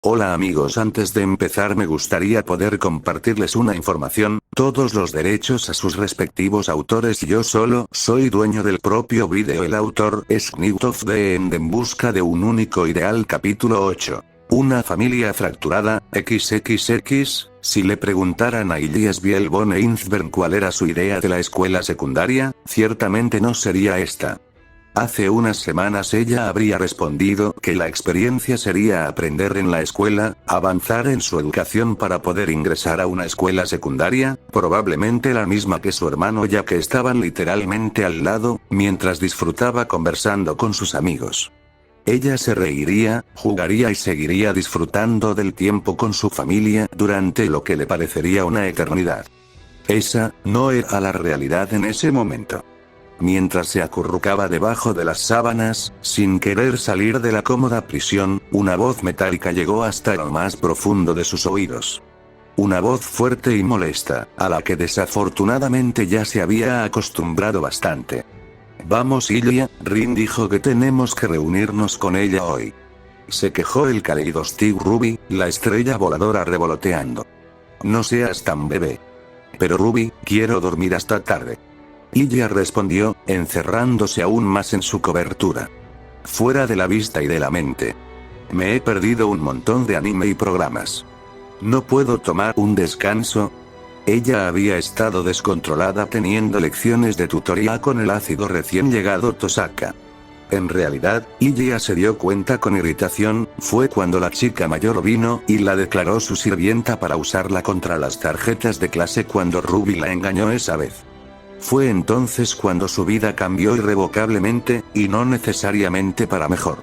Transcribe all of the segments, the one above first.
Hola amigos, antes de empezar me gustaría poder compartirles una información, todos los derechos a sus respectivos autores y yo solo soy dueño del propio vídeo. El autor es Knight of the End en busca de un único ideal. Capítulo 8. Una familia fracturada, XXX. Si le preguntaran a Ilyas Biel von Einsberg cuál era su idea de la escuela secundaria, ciertamente no sería esta. Hace unas semanas ella habría respondido que la experiencia sería aprender en la escuela, avanzar en su educación para poder ingresar a una escuela secundaria, probablemente la misma que su hermano, ya que estaban literalmente al lado, mientras disfrutaba conversando con sus amigos. Ella se reiría, jugaría y seguiría disfrutando del tiempo con su familia durante lo que le parecería una eternidad. Esa no era la realidad en ese momento. Mientras se acurrucaba debajo de las sábanas, sin querer salir de la cómoda prisión, una voz metálica llegó hasta lo más profundo de sus oídos. Una voz fuerte y molesta, a la que desafortunadamente ya se había acostumbrado bastante. Vamos Ilya, Rin dijo que tenemos que reunirnos con ella hoy. Se quejó el Kaleidostic Ruby, la estrella voladora revoloteando. No seas tan bebé. Pero Ruby, quiero dormir hasta tarde. Ilya respondió, encerrándose aún más en su cobertura. Fuera de la vista y de la mente. Me he perdido un montón de anime y programas. ¿No puedo tomar un descanso? Ella había estado descontrolada teniendo lecciones de tutoría con el ácido recién llegado Tosaka. En realidad, Ilya se dio cuenta con irritación, fue cuando la chica mayor vino y la declaró su sirvienta para usarla contra las tarjetas de clase cuando Ruby la engañó esa vez. Fue entonces cuando su vida cambió irrevocablemente, y no necesariamente para mejor.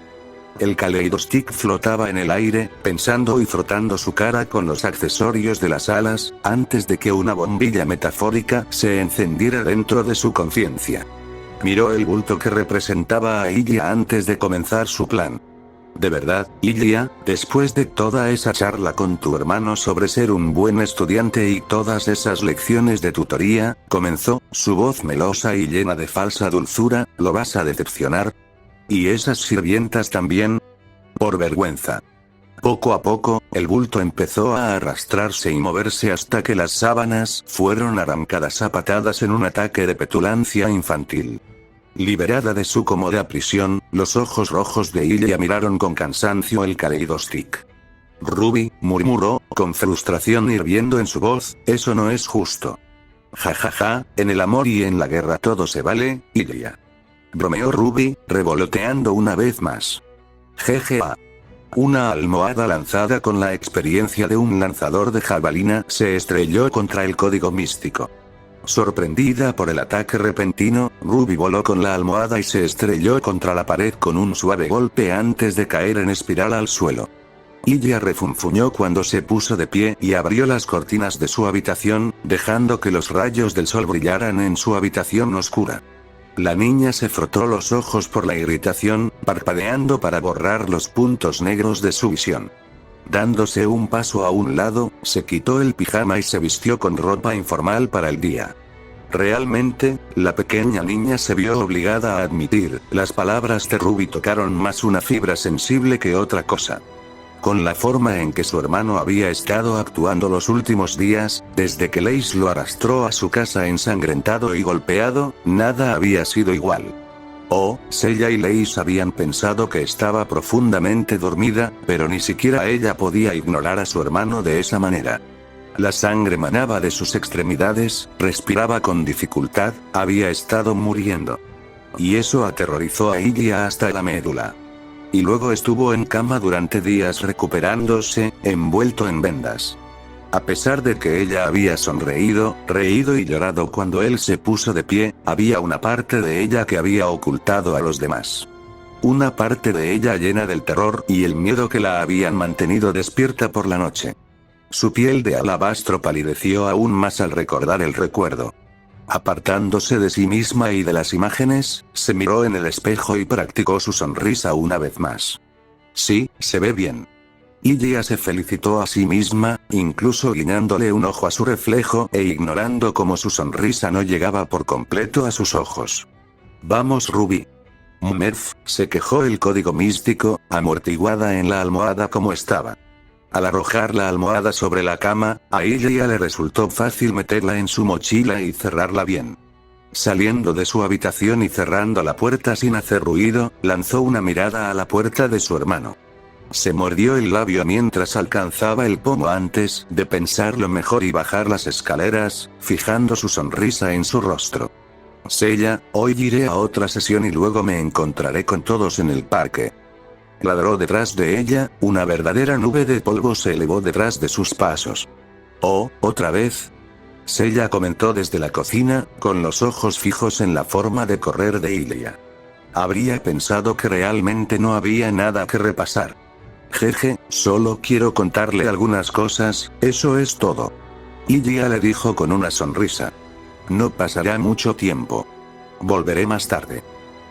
El Kaleidostic flotaba en el aire, pensando y frotando su cara con los accesorios de las alas, antes de que una bombilla metafórica se encendiera dentro de su conciencia. Miró el bulto que representaba a Ilya antes de comenzar su plan. De verdad, Ilya, después de toda esa charla con tu hermano sobre ser un buen estudiante y todas esas lecciones de tutoría, comenzó, su voz melosa y llena de falsa dulzura, ¿lo vas a decepcionar? ¿Y esas sirvientas también? Por vergüenza. Poco a poco, el bulto empezó a arrastrarse y moverse hasta que las sábanas fueron arrancadas a patadas en un ataque de petulancia infantil. Liberada de su cómoda prisión, los ojos rojos de Ilya miraron con cansancio el Kaleidostic. Ruby, murmuró, con frustración hirviendo en su voz, eso no es justo. Jajaja, en el amor y en la guerra todo se vale, Ilya. Bromeó Ruby, revoloteando una vez más. Jeje. Una almohada lanzada con la experiencia de un lanzador de jabalina se estrelló contra el código místico. Sorprendida por el ataque repentino, Ruby voló con la almohada y se estrelló contra la pared con un suave golpe antes de caer en espiral al suelo. Ilya refunfuñó cuando se puso de pie y abrió las cortinas de su habitación, dejando que los rayos del sol brillaran en su habitación oscura. La niña se frotó los ojos por la irritación, parpadeando para borrar los puntos negros de su visión. Dándose un paso a un lado, se quitó el pijama y se vistió con ropa informal para el día. Realmente, la pequeña niña se vio obligada a admitir, las palabras de Ruby tocaron más una fibra sensible que otra cosa. Con la forma en que su hermano había estado actuando los últimos días, desde que Lace lo arrastró a su casa ensangrentado y golpeado, nada había sido igual. Seiya y Lace habían pensado que estaba profundamente dormida, pero ni siquiera ella podía ignorar a su hermano de esa manera. La sangre manaba de sus extremidades, respiraba con dificultad, había estado muriendo. Y eso aterrorizó a Ilya hasta la médula. Y luego estuvo en cama durante días recuperándose, envuelto en vendas. A pesar de que ella había sonreído, reído y llorado cuando él se puso de pie, había una parte de ella que había ocultado a los demás. Una parte de ella llena del terror y el miedo que la habían mantenido despierta por la noche. Su piel de alabastro palideció aún más al recordar el recuerdo. Apartándose de sí misma y de las imágenes, se miró en el espejo y practicó su sonrisa una vez más. Sí, se ve bien. Ilya se felicitó a sí misma, incluso guiñándole un ojo a su reflejo e ignorando cómo su sonrisa no llegaba por completo a sus ojos. Vamos Ruby. Merf, se quejó el código místico, amortiguada en la almohada como estaba. Al arrojar la almohada sobre la cama, a ella le resultó fácil meterla en su mochila y cerrarla bien. Saliendo de su habitación y cerrando la puerta sin hacer ruido, lanzó una mirada a la puerta de su hermano. Se mordió el labio mientras alcanzaba el pomo antes de pensarlo mejor y bajar las escaleras, fijando su sonrisa en su rostro. Sella, hoy iré a otra sesión y luego me encontraré con todos en el parque. Ladró detrás de ella, una verdadera nube de polvo se elevó detrás de sus pasos. Oh, ¿otra vez? Sella comentó desde la cocina, con los ojos fijos en la forma de correr de Ilia. Habría pensado que realmente no había nada que repasar. Jeje, solo quiero contarle algunas cosas, eso es todo. Ilia le dijo con una sonrisa. No pasará mucho tiempo. Volveré más tarde.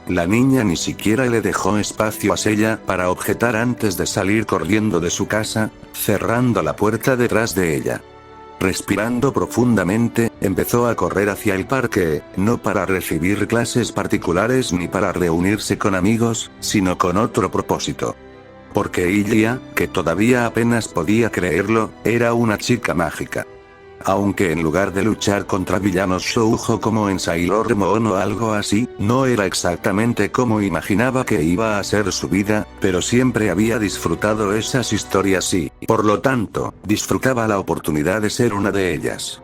La niña ni siquiera le dejó espacio a Sella para objetar antes de salir corriendo de su casa, cerrando la puerta detrás de ella. Respirando profundamente, empezó a correr hacia el parque, no para recibir clases particulares ni para reunirse con amigos, sino con otro propósito. Porque Ilia, que todavía apenas podía creerlo, era una chica mágica. Aunque en lugar de luchar contra villanos shoujo como en Sailor Moon o algo así, no era exactamente como imaginaba que iba a ser su vida, pero siempre había disfrutado esas historias y, por lo tanto, disfrutaba la oportunidad de ser una de ellas.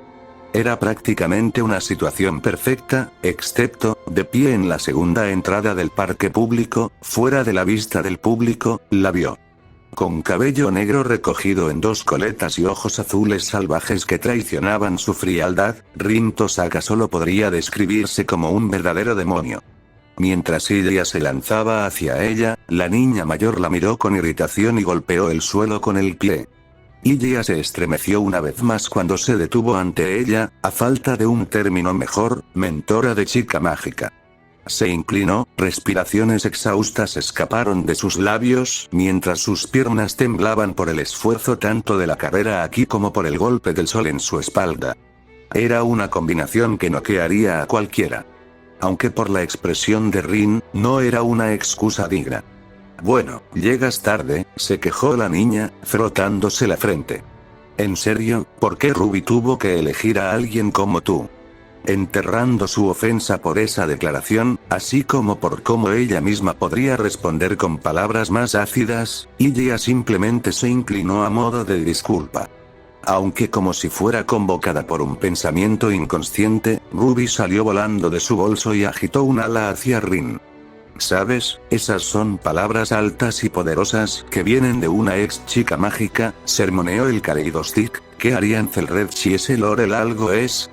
Era prácticamente una situación perfecta, excepto, de pie en la segunda entrada del parque público, fuera de la vista del público, la vio. Con cabello negro recogido en dos coletas y ojos azules salvajes que traicionaban su frialdad, Rin Tosaka solo podría describirse como un verdadero demonio. Mientras ella se lanzaba hacia ella, la niña mayor la miró con irritación y golpeó el suelo con el pie. Ilia se estremeció una vez más cuando se detuvo ante ella, a falta de un término mejor, mentora de chica mágica. Se inclinó, respiraciones exhaustas escaparon de sus labios, mientras sus piernas temblaban por el esfuerzo tanto de la carrera aquí como por el golpe del sol en su espalda. Era una combinación que noquearía a cualquiera. Aunque por la expresión de Rin, no era una excusa digna. Bueno, llegas tarde, se quejó la niña, frotándose la frente. ¿En serio? ¿Por qué Ruby tuvo que elegir a alguien como tú? Enterrando su ofensa por esa declaración, así como por cómo ella misma podría responder con palabras más ácidas, Ilia simplemente se inclinó a modo de disculpa. Aunque como si fuera convocada por un pensamiento inconsciente, Ruby salió volando de su bolso y agitó un ala hacia Rin. ¿Sabes? Esas son palabras altas y poderosas que vienen de una ex chica mágica, sermoneó el Kaleidostick. ¿Qué harían Celred si ese Lorel algo es,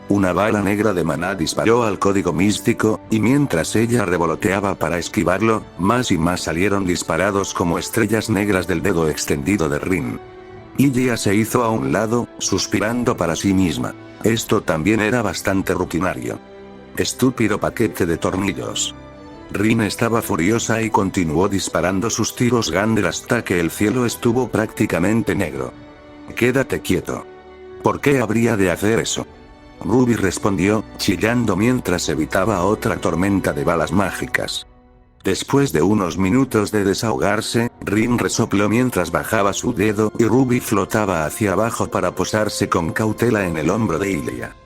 Una bala negra de maná disparó al código místico, y mientras ella revoloteaba para esquivarlo, más y más salieron disparados como estrellas negras del dedo extendido de Rin. Ilia se hizo a un lado, suspirando para sí misma. Esto también era bastante rutinario. Estúpido paquete de tornillos. Rin estaba furiosa y continuó disparando sus tiros Gander hasta que el cielo estuvo prácticamente negro. Quédate quieto. ¿Por qué habría de hacer eso? Ruby respondió, chillando mientras evitaba otra tormenta de balas mágicas. Después de unos minutos de desahogarse, Rin resopló mientras bajaba su dedo y Ruby flotaba hacia abajo para posarse con cautela en el hombro de Ilia.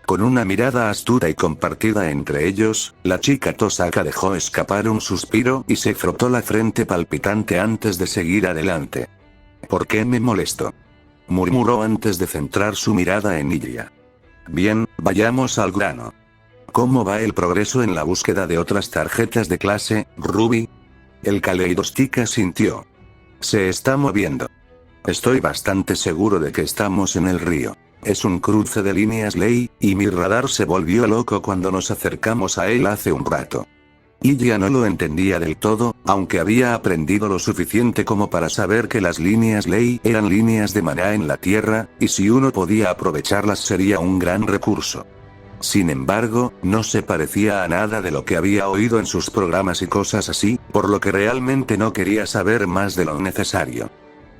Con una mirada astuta y compartida entre ellos, la chica Tosaka dejó escapar un suspiro y se frotó la frente palpitante antes de seguir adelante. ¿Por qué me molesto?, murmuró antes de centrar su mirada en Ilia. Bien, vayamos al grano. ¿Cómo va el progreso en la búsqueda de otras tarjetas de clase, Ruby? El Kaleidostick asintió. Se está moviendo. Estoy bastante seguro de que estamos en el río. Es un cruce de líneas ley, y mi radar se volvió loco cuando nos acercamos a él hace un rato. Ilia no lo entendía del todo, aunque había aprendido lo suficiente como para saber que las líneas ley eran líneas de maná en la Tierra, y si uno podía aprovecharlas sería un gran recurso. Sin embargo, no se parecía a nada de lo que había oído en sus programas y cosas así, por lo que realmente no quería saber más de lo necesario.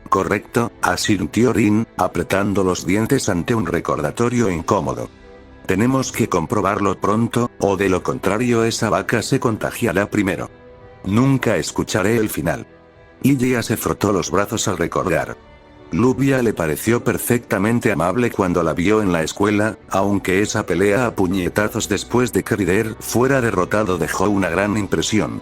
Correcto, asintió Rin, apretando los dientes ante un recordatorio incómodo. Tenemos que comprobarlo pronto, o de lo contrario esa vaca se contagiará primero. Nunca escucharé el final. Ilya se frotó los brazos al recordar. Lluvia le pareció perfectamente amable cuando la vio en la escuela, aunque esa pelea a puñetazos después de que Ryder fuera derrotado dejó una gran impresión.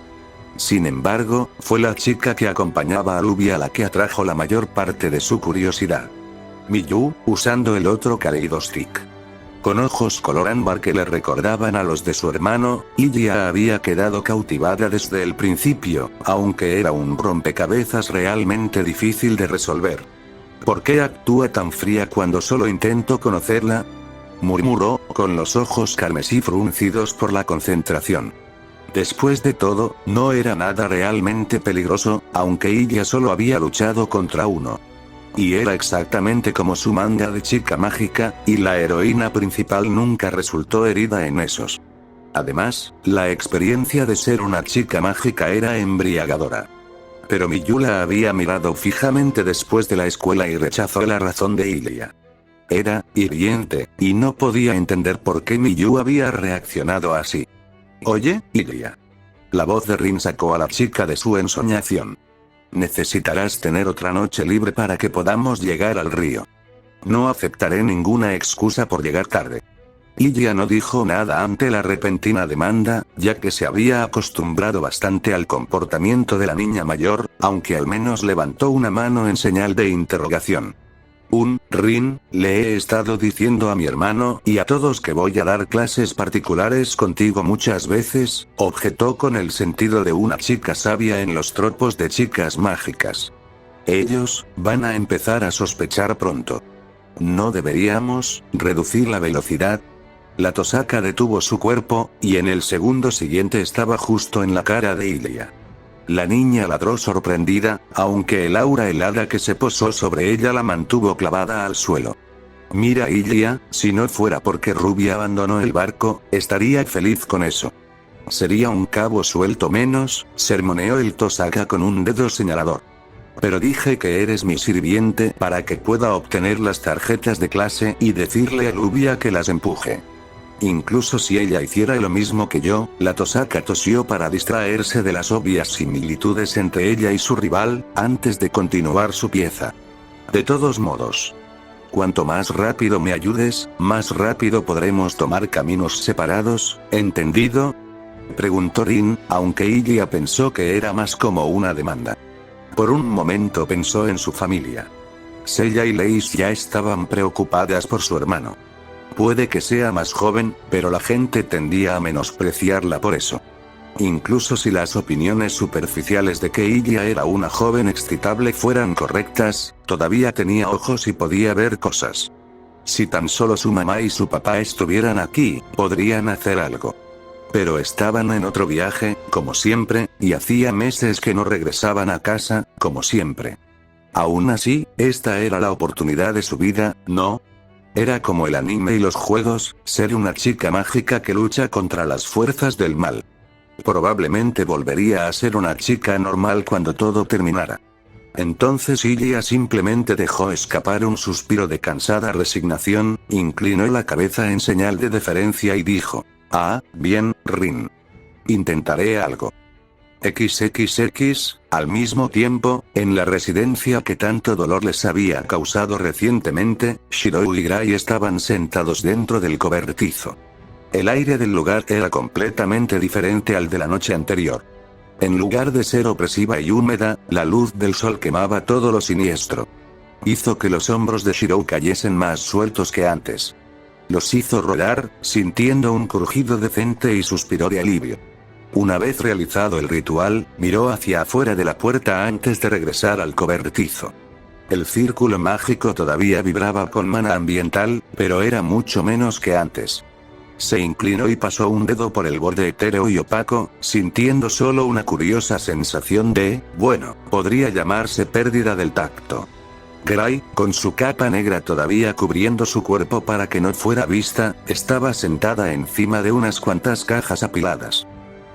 Sin embargo, fue la chica que acompañaba a Lluvia la que atrajo la mayor parte de su curiosidad. Miyu, usando el otro Kaleidostick. Con ojos color ámbar que le recordaban a los de su hermano, Ilya había quedado cautivada desde el principio, aunque era un rompecabezas realmente difícil de resolver. ¿Por qué actúa tan fría cuando solo intento conocerla?, murmuró, con los ojos carmesí fruncidos por la concentración. Después de todo, no era nada realmente peligroso, aunque Ilya solo había luchado contra uno. Y era exactamente como su manga de chica mágica, y la heroína principal nunca resultó herida en esos. Además, la experiencia de ser una chica mágica era embriagadora. Pero Miyu la había mirado fijamente después de la escuela y rechazó la razón de Ilya. Era hiriente, y no podía entender por qué Miyu había reaccionado así. «Oye, Ilya». La voz de Rin sacó a la chica de su ensoñación. «Necesitarás tener otra noche libre para que podamos llegar al río. No aceptaré ninguna excusa por llegar tarde». Ilya no dijo nada ante la repentina demanda, ya que se había acostumbrado bastante al comportamiento de la niña mayor, aunque al menos levantó una mano en señal de interrogación. Rin, le he estado diciendo a mi hermano y a todos que voy a dar clases particulares contigo muchas veces, objetó con el sentido de una chica sabia en los tropos de chicas mágicas. Ellos van a empezar a sospechar pronto. ¿No deberíamos reducir la velocidad? La Tosaka detuvo su cuerpo, y en el segundo siguiente estaba justo en la cara de Ilya. La niña ladró sorprendida, aunque el aura helada que se posó sobre ella la mantuvo clavada al suelo. «Mira, Ilya, si no fuera porque Ruby abandonó el barco, estaría feliz con eso. Sería un cabo suelto menos», sermoneó el Tosaka con un dedo señalador. «Pero dije que eres mi sirviente para que pueda obtener las tarjetas de clase y decirle a Lluvia que las empuje. Incluso si ella hiciera lo mismo que yo», la Tosaka tosió para distraerse de las obvias similitudes entre ella y su rival, antes de continuar su pieza. «De todos modos, cuanto más rápido me ayudes, más rápido podremos tomar caminos separados, ¿entendido?», preguntó Rin, aunque Ilya pensó que era más como una demanda. Por un momento pensó en su familia. Seiya y Leis ya estaban preocupadas por su hermano. Puede que sea más joven, pero la gente tendía a menospreciarla por eso. Incluso si las opiniones superficiales de que Ilya era una joven excitable fueran correctas, todavía tenía ojos y podía ver cosas. Si tan solo su mamá y su papá estuvieran aquí, podrían hacer algo. Pero estaban en otro viaje, como siempre, y hacía meses que no regresaban a casa, como siempre. Aún así, esta era la oportunidad de su vida, ¿no? Era como el anime y los juegos, ser una chica mágica que lucha contra las fuerzas del mal. Probablemente volvería a ser una chica normal cuando todo terminara. Entonces Ilya simplemente dejó escapar un suspiro de cansada resignación, inclinó la cabeza en señal de deferencia y dijo: «Ah, bien, Rin. Intentaré algo». XXX, al mismo tiempo, en la residencia que tanto dolor les había causado recientemente, Shirou y Gray estaban sentados dentro del cobertizo. El aire del lugar era completamente diferente al de la noche anterior. En lugar de ser opresiva y húmeda, la luz del sol quemaba todo lo siniestro. Hizo que los hombros de Shirou cayesen más sueltos que antes. Los hizo rodar, sintiendo un crujido decente y suspiró de alivio. Una vez realizado el ritual, miró hacia afuera de la puerta antes de regresar al cobertizo. El círculo mágico todavía vibraba con mana ambiental, pero era mucho menos que antes. Se inclinó y pasó un dedo por el borde etéreo y opaco, sintiendo solo una curiosa sensación de, bueno, podría llamarse pérdida del tacto. Gray, con su capa negra todavía cubriendo su cuerpo para que no fuera vista, estaba sentada encima de unas cuantas cajas apiladas.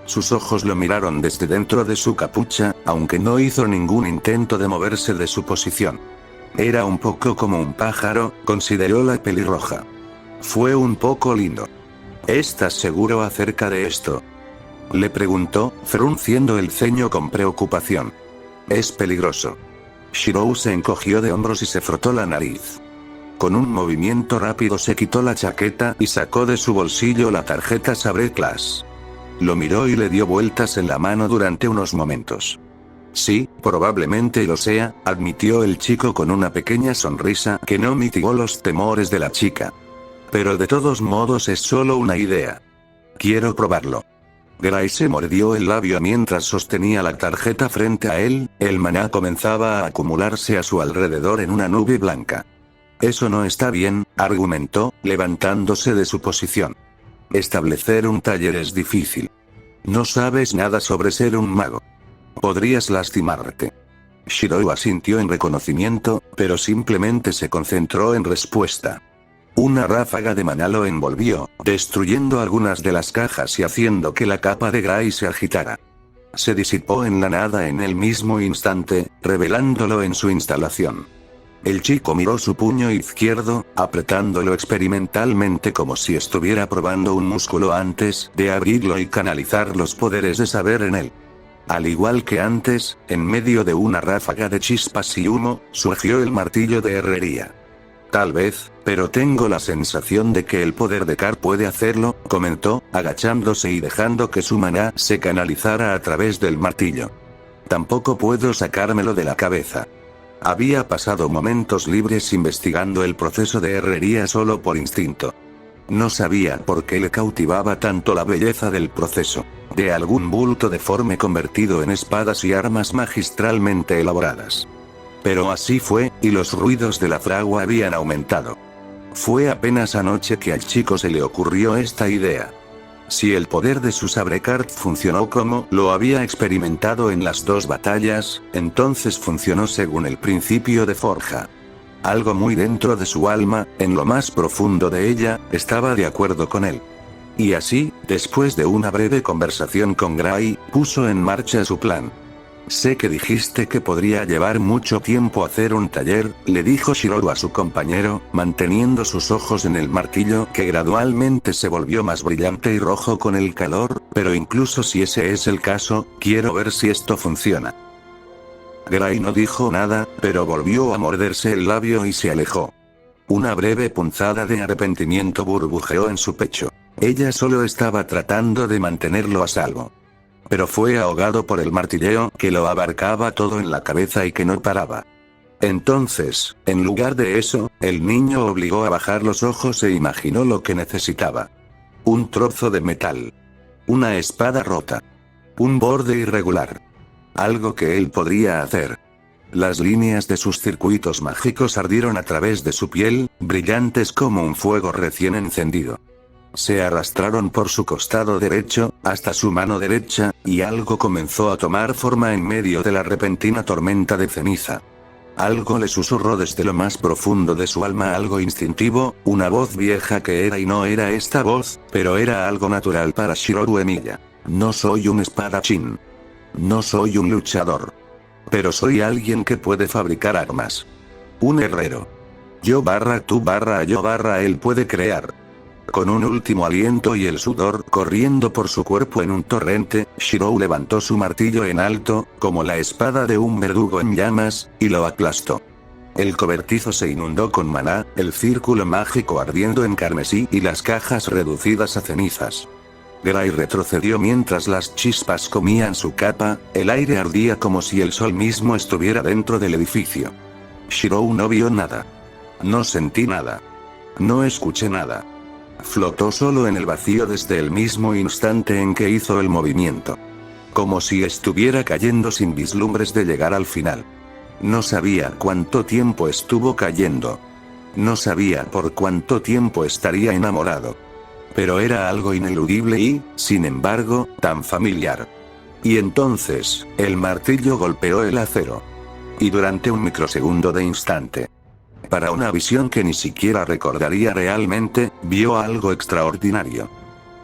Sus ojos lo miraron desde dentro de su capucha, aunque no hizo ningún intento de moverse de su posición. Era un poco como un pájaro, consideró la pelirroja. Fue un poco lindo. ¿Estás seguro acerca de esto?, le preguntó, frunciendo el ceño con preocupación. Es peligroso. Shirou se encogió de hombros y se frotó la nariz. Con un movimiento rápido se quitó la chaqueta y sacó de su bolsillo la tarjeta Sabre Class. Lo miró y le dio vueltas en la mano durante unos momentos. Sí, probablemente lo sea, admitió el chico con una pequeña sonrisa que no mitigó los temores de la chica. Pero de todos modos es solo una idea. Quiero probarlo. Gray se mordió el labio mientras sostenía la tarjeta frente a él, el maná comenzaba a acumularse a su alrededor en una nube blanca. Eso no está bien, argumentó, levantándose de su posición. Establecer un taller es difícil. No sabes nada sobre ser un mago. Podrías lastimarte. Shirou asintió en reconocimiento, pero simplemente se concentró en respuesta. Una ráfaga de maná lo envolvió, destruyendo algunas de las cajas y haciendo que la capa de Gray se agitara. Se disipó en la nada en el mismo instante, revelándolo en su instalación. El chico miró su puño izquierdo, apretándolo experimentalmente como si estuviera probando un músculo antes de abrirlo y canalizar los poderes de saber en él. Al igual que antes, en medio de una ráfaga de chispas y humo, surgió el martillo de herrería. Tal vez, pero tengo la sensación de que el poder de Car puede hacerlo, comentó, agachándose y dejando que su maná se canalizara a través del martillo. Tampoco puedo sacármelo de la cabeza. Había pasado momentos libres investigando el proceso de herrería solo por instinto. No sabía por qué le cautivaba tanto la belleza del proceso, de algún bulto deforme convertido en espadas y armas magistralmente elaboradas. Pero así fue, y los ruidos de la fragua habían aumentado. Fue apenas anoche que al chico se le ocurrió esta idea. Si el poder de su sabrecart funcionó como lo había experimentado en las dos batallas, entonces funcionó según el principio de forja. Algo muy dentro de su alma, en lo más profundo de ella, estaba de acuerdo con él. Y así, después de una breve conversación con Gray, puso en marcha su plan. Sé que dijiste que podría llevar mucho tiempo hacer un taller, le dijo Shirou a su compañero, manteniendo sus ojos en el martillo que gradualmente se volvió más brillante y rojo con el calor, pero incluso si ese es el caso, quiero ver si esto funciona. Gray no dijo nada, pero volvió a morderse el labio y se alejó. Una breve punzada de arrepentimiento burbujeó en su pecho. Ella solo estaba tratando de mantenerlo a salvo. Pero fue ahogado por el martilleo que lo abarcaba todo en la cabeza y que no paraba. Entonces, en lugar de eso, el niño obligó a bajar los ojos e imaginó lo que necesitaba. Un trozo de metal. Una espada rota. Un borde irregular. Algo que él podría hacer. Las líneas de sus circuitos mágicos ardieron a través de su piel, brillantes como un fuego recién encendido. Se arrastraron por su costado derecho, hasta su mano derecha, y algo comenzó a tomar forma en medio de la repentina tormenta de ceniza. Algo le susurró desde lo más profundo de su alma, algo instintivo, una voz vieja que era y no era esta voz, pero era algo natural para Shirou Emiya. No soy un espadachín. No soy un luchador. Pero soy alguien que puede fabricar armas. Un herrero. Yo / tú / yo / él puede crear. Con un último aliento y el sudor corriendo por su cuerpo en un torrente, Shirou levantó su martillo en alto, como la espada de un verdugo en llamas, y lo aplastó. El cobertizo se inundó con maná, el círculo mágico ardiendo en carmesí y las cajas reducidas a cenizas. Gray retrocedió mientras las chispas comían su capa, el aire ardía como si el sol mismo estuviera dentro del edificio. Shirou no vio nada. No sentí nada. No escuché nada. Flotó solo en el vacío desde el mismo instante en que hizo el movimiento. Como si estuviera cayendo sin vislumbres de llegar al final. No sabía cuánto tiempo estuvo cayendo. No sabía por cuánto tiempo estaría enamorado. Pero era algo ineludible y, sin embargo, tan familiar. Y entonces, el martillo golpeó el acero. Y durante un microsegundo de instante, para una visión que ni siquiera recordaría realmente, vio algo extraordinario.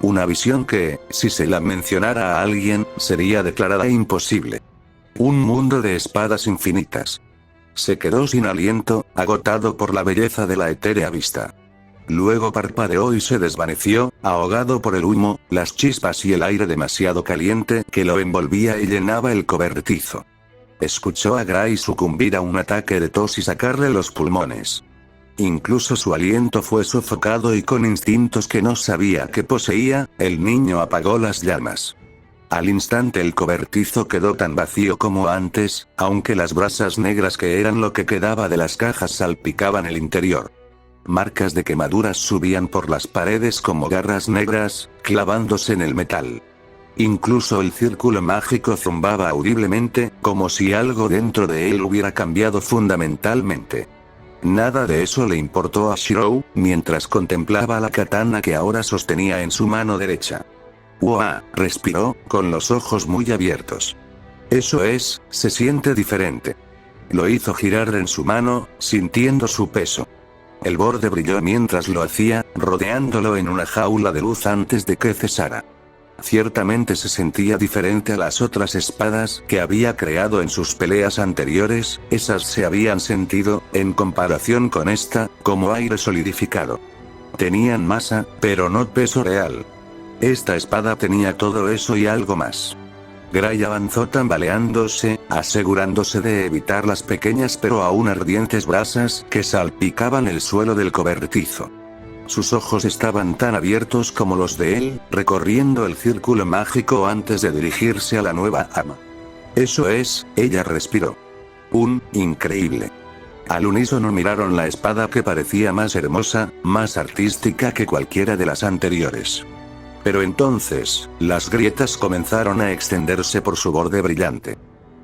Una visión que, si se la mencionara a alguien, sería declarada imposible. Un mundo de espadas infinitas. Se quedó sin aliento, agotado por la belleza de la etérea vista. Luego parpadeó y se desvaneció, ahogado por el humo, las chispas y el aire demasiado caliente que lo envolvía y llenaba el cobertizo. Escuchó a Gray sucumbir a un ataque de tos y sacarle los pulmones. Incluso su aliento fue sofocado y con instintos que no sabía que poseía, el niño apagó las llamas. Al instante el cobertizo quedó tan vacío como antes, aunque las brasas negras que eran lo que quedaba de las cajas salpicaban el interior. Marcas de quemaduras subían por las paredes como garras negras, clavándose en el metal. Incluso el círculo mágico zumbaba audiblemente, como si algo dentro de él hubiera cambiado fundamentalmente. Nada de eso le importó a Shirou, mientras contemplaba la katana que ahora sostenía en su mano derecha. «Uah», respiró, con los ojos muy abiertos. «Eso es, se siente diferente». Lo hizo girar en su mano, sintiendo su peso. El borde brilló mientras lo hacía, rodeándolo en una jaula de luz antes de que cesara. Ciertamente se sentía diferente a las otras espadas que había creado en sus peleas anteriores, esas se habían sentido, en comparación con esta, como aire solidificado. Tenían masa, pero no peso real. Esta espada tenía todo eso y algo más. Gray avanzó tambaleándose, asegurándose de evitar las pequeñas pero aún ardientes brasas que salpicaban el suelo del cobertizo. Sus ojos estaban tan abiertos como los de él, recorriendo el círculo mágico antes de dirigirse a la nueva ama. «Eso es», ella respiró. Increíble». Al unísono miraron la espada que parecía más hermosa, más artística que cualquiera de las anteriores. Pero entonces, las grietas comenzaron a extenderse por su borde brillante.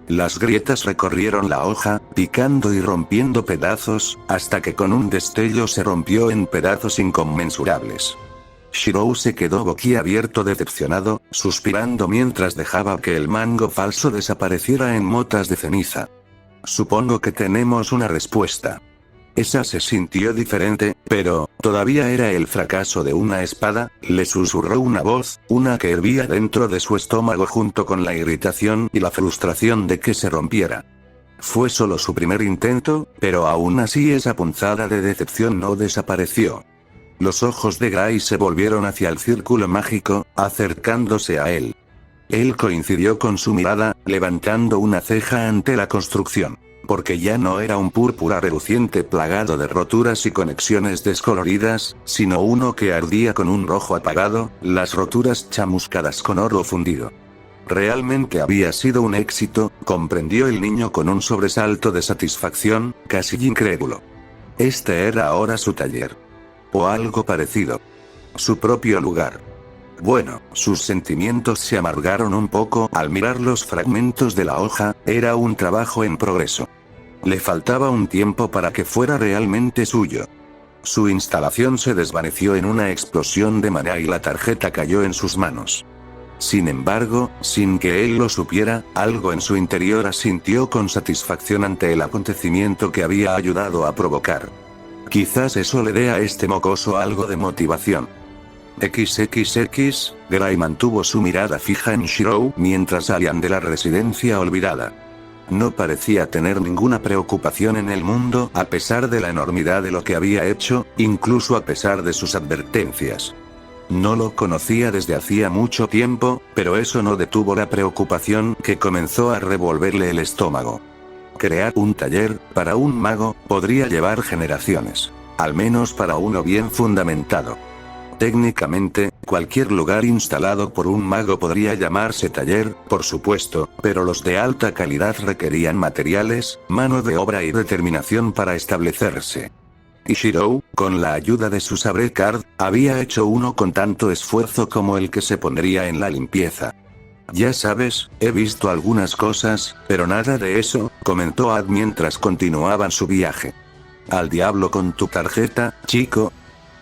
Las grietas recorrieron la hoja, picando y rompiendo pedazos, hasta que con un destello se rompió en pedazos inconmensurables. Shirou se quedó boquiabierto decepcionado, suspirando mientras dejaba que el mango falso desapareciera en motas de ceniza. «Supongo que tenemos una respuesta». Esa se sintió diferente, pero, todavía era el fracaso de una espada, le susurró una voz, una que hervía dentro de su estómago junto con la irritación y la frustración de que se rompiera. Fue solo su primer intento, pero aún así esa punzada de decepción no desapareció. Los ojos de Gray se volvieron hacia el círculo mágico, acercándose a él. Él coincidió con su mirada, levantando una ceja ante la construcción. Porque ya no era un púrpura reluciente plagado de roturas y conexiones descoloridas, sino uno que ardía con un rojo apagado, las roturas chamuscadas con oro fundido. Realmente había sido un éxito, comprendió el niño con un sobresalto de satisfacción, casi incrédulo. Este era ahora su taller. O algo parecido. Su propio lugar. Bueno, sus sentimientos se amargaron un poco al mirar los fragmentos de la hoja, era un trabajo en progreso. Le faltaba un tiempo para que fuera realmente suyo. Su instalación se desvaneció en una explosión de maná y la tarjeta cayó en sus manos. Sin embargo, sin que él lo supiera, algo en su interior asintió con satisfacción ante el acontecimiento que había ayudado a provocar. Quizás eso le dé a este mocoso algo de motivación. XXX, Gray mantuvo su mirada fija en Shirou mientras salían de la residencia olvidada. No parecía tener ninguna preocupación en el mundo a pesar de la enormidad de lo que había hecho, incluso a pesar de sus advertencias. No lo conocía desde hacía mucho tiempo, pero eso no detuvo la preocupación que comenzó a revolverle el estómago. Crear un taller, para un mago, podría llevar generaciones. Al menos para uno bien fundamentado. Técnicamente, cualquier lugar instalado por un mago podría llamarse taller, por supuesto, pero los de alta calidad requerían materiales, mano de obra y determinación para establecerse. Y Shirou, con la ayuda de su sabre card, había hecho uno con tanto esfuerzo como el que se pondría en la limpieza. «Ya sabes, he visto algunas cosas, pero nada de eso», comentó Ad mientras continuaban su viaje. «Al diablo con tu tarjeta, chico».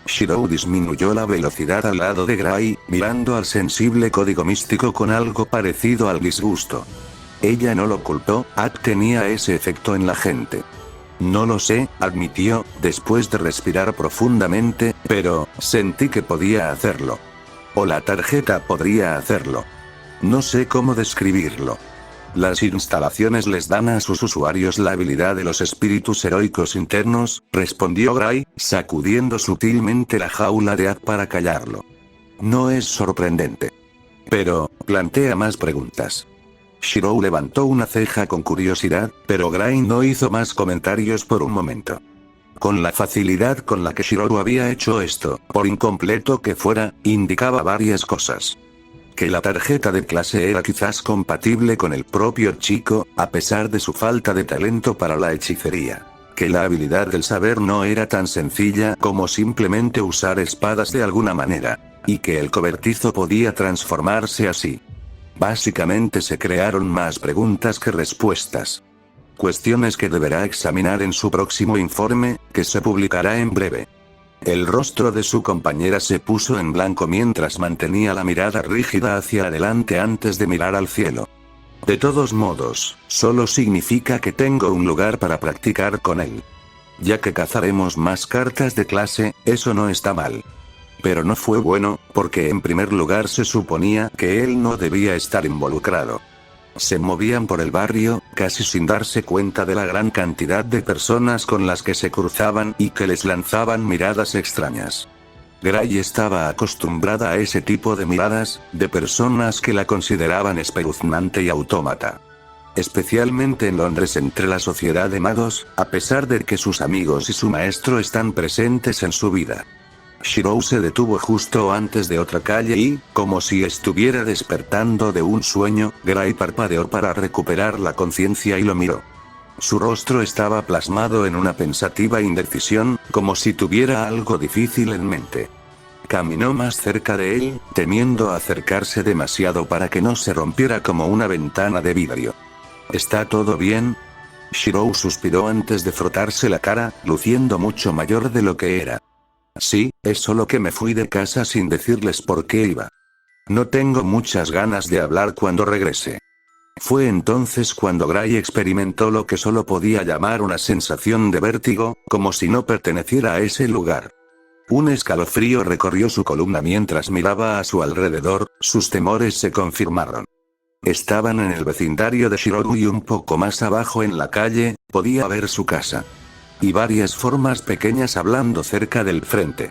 Shirou disminuyó la velocidad al lado de Gray, mirando al sensible código místico con algo parecido al disgusto. Ella no lo culpó, Ad tenía ese efecto en la gente. «No lo sé», admitió, después de respirar profundamente, «pero, sentí que podía hacerlo. O la tarjeta podría hacerlo. No sé cómo describirlo». Las instalaciones les dan a sus usuarios la habilidad de los espíritus heroicos internos, respondió Gray, sacudiendo sutilmente la jaula de Ad para callarlo. No es sorprendente. Pero, plantea más preguntas. Shirou levantó una ceja con curiosidad, pero Gray no hizo más comentarios por un momento. Con la facilidad con la que Shirou había hecho esto, por incompleto que fuera, indicaba varias cosas. Que la tarjeta de clase era quizás compatible con el propio chico, a pesar de su falta de talento para la hechicería. Que la habilidad del saber no era tan sencilla como simplemente usar espadas de alguna manera. Y que el cobertizo podía transformarse así. Básicamente se crearon más preguntas que respuestas. Cuestiones que deberá examinar en su próximo informe, que se publicará en breve. El rostro de su compañera se puso en blanco mientras mantenía la mirada rígida hacia adelante antes de mirar al cielo. De todos modos, solo significa que tengo un lugar para practicar con él. Ya que cazaremos más cartas de clase, eso no está mal. Pero no fue bueno, porque en primer lugar se suponía que él no debía estar involucrado. Se movían por el barrio, casi sin darse cuenta de la gran cantidad de personas con las que se cruzaban y que les lanzaban miradas extrañas. Gray estaba acostumbrada a ese tipo de miradas, de personas que la consideraban espeluznante y autómata. Especialmente en Londres entre la sociedad de magos, a pesar de que sus amigos y su maestro están presentes en su vida. Shirou se detuvo justo antes de otra calle y, como si estuviera despertando de un sueño, Gray parpadeó para recuperar la conciencia y lo miró. Su rostro estaba plasmado en una pensativa indecisión, como si tuviera algo difícil en mente. Caminó más cerca de él, temiendo acercarse demasiado para que no se rompiera como una ventana de vidrio. ¿Está todo bien? Shirou suspiró antes de frotarse la cara, luciendo mucho mayor de lo que era. Sí, es solo que me fui de casa sin decirles por qué iba. No tengo muchas ganas de hablar cuando regrese. Fue entonces cuando Gray experimentó lo que solo podía llamar una sensación de vértigo, como si no perteneciera a ese lugar. Un escalofrío recorrió su columna mientras miraba a su alrededor, sus temores se confirmaron. Estaban en el vecindario de Shirou y un poco más abajo en la calle, podía ver su casa. Y varias formas pequeñas hablando cerca del frente.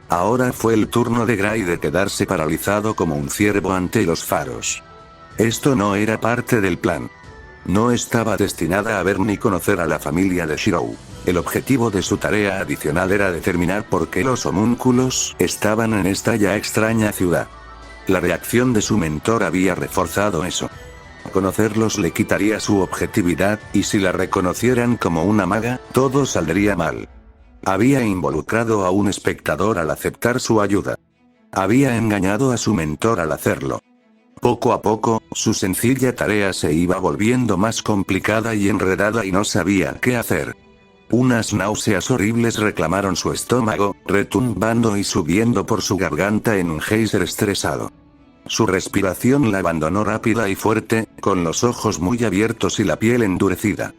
Ahora fue el turno de Gray de quedarse paralizado como un ciervo ante los faros. Esto no era parte del plan. No estaba destinada a ver ni conocer a la familia de Shirou. El objetivo de su tarea adicional era determinar por qué los homúnculos estaban en esta ya extraña ciudad. La reacción de su mentor había reforzado eso. Conocerlos le quitaría su objetividad, y si la reconocieran como una maga, todo saldría mal. Había involucrado a un espectador al aceptar su ayuda. Había engañado a su mentor al hacerlo. Poco a poco, su sencilla tarea se iba volviendo más complicada y enredada y no sabía qué hacer. Unas náuseas horribles reclamaron su estómago, retumbando y subiendo por su garganta en un geyser estresado. Su respiración la abandonó rápida y fuerte, con los ojos muy abiertos y la piel endurecida.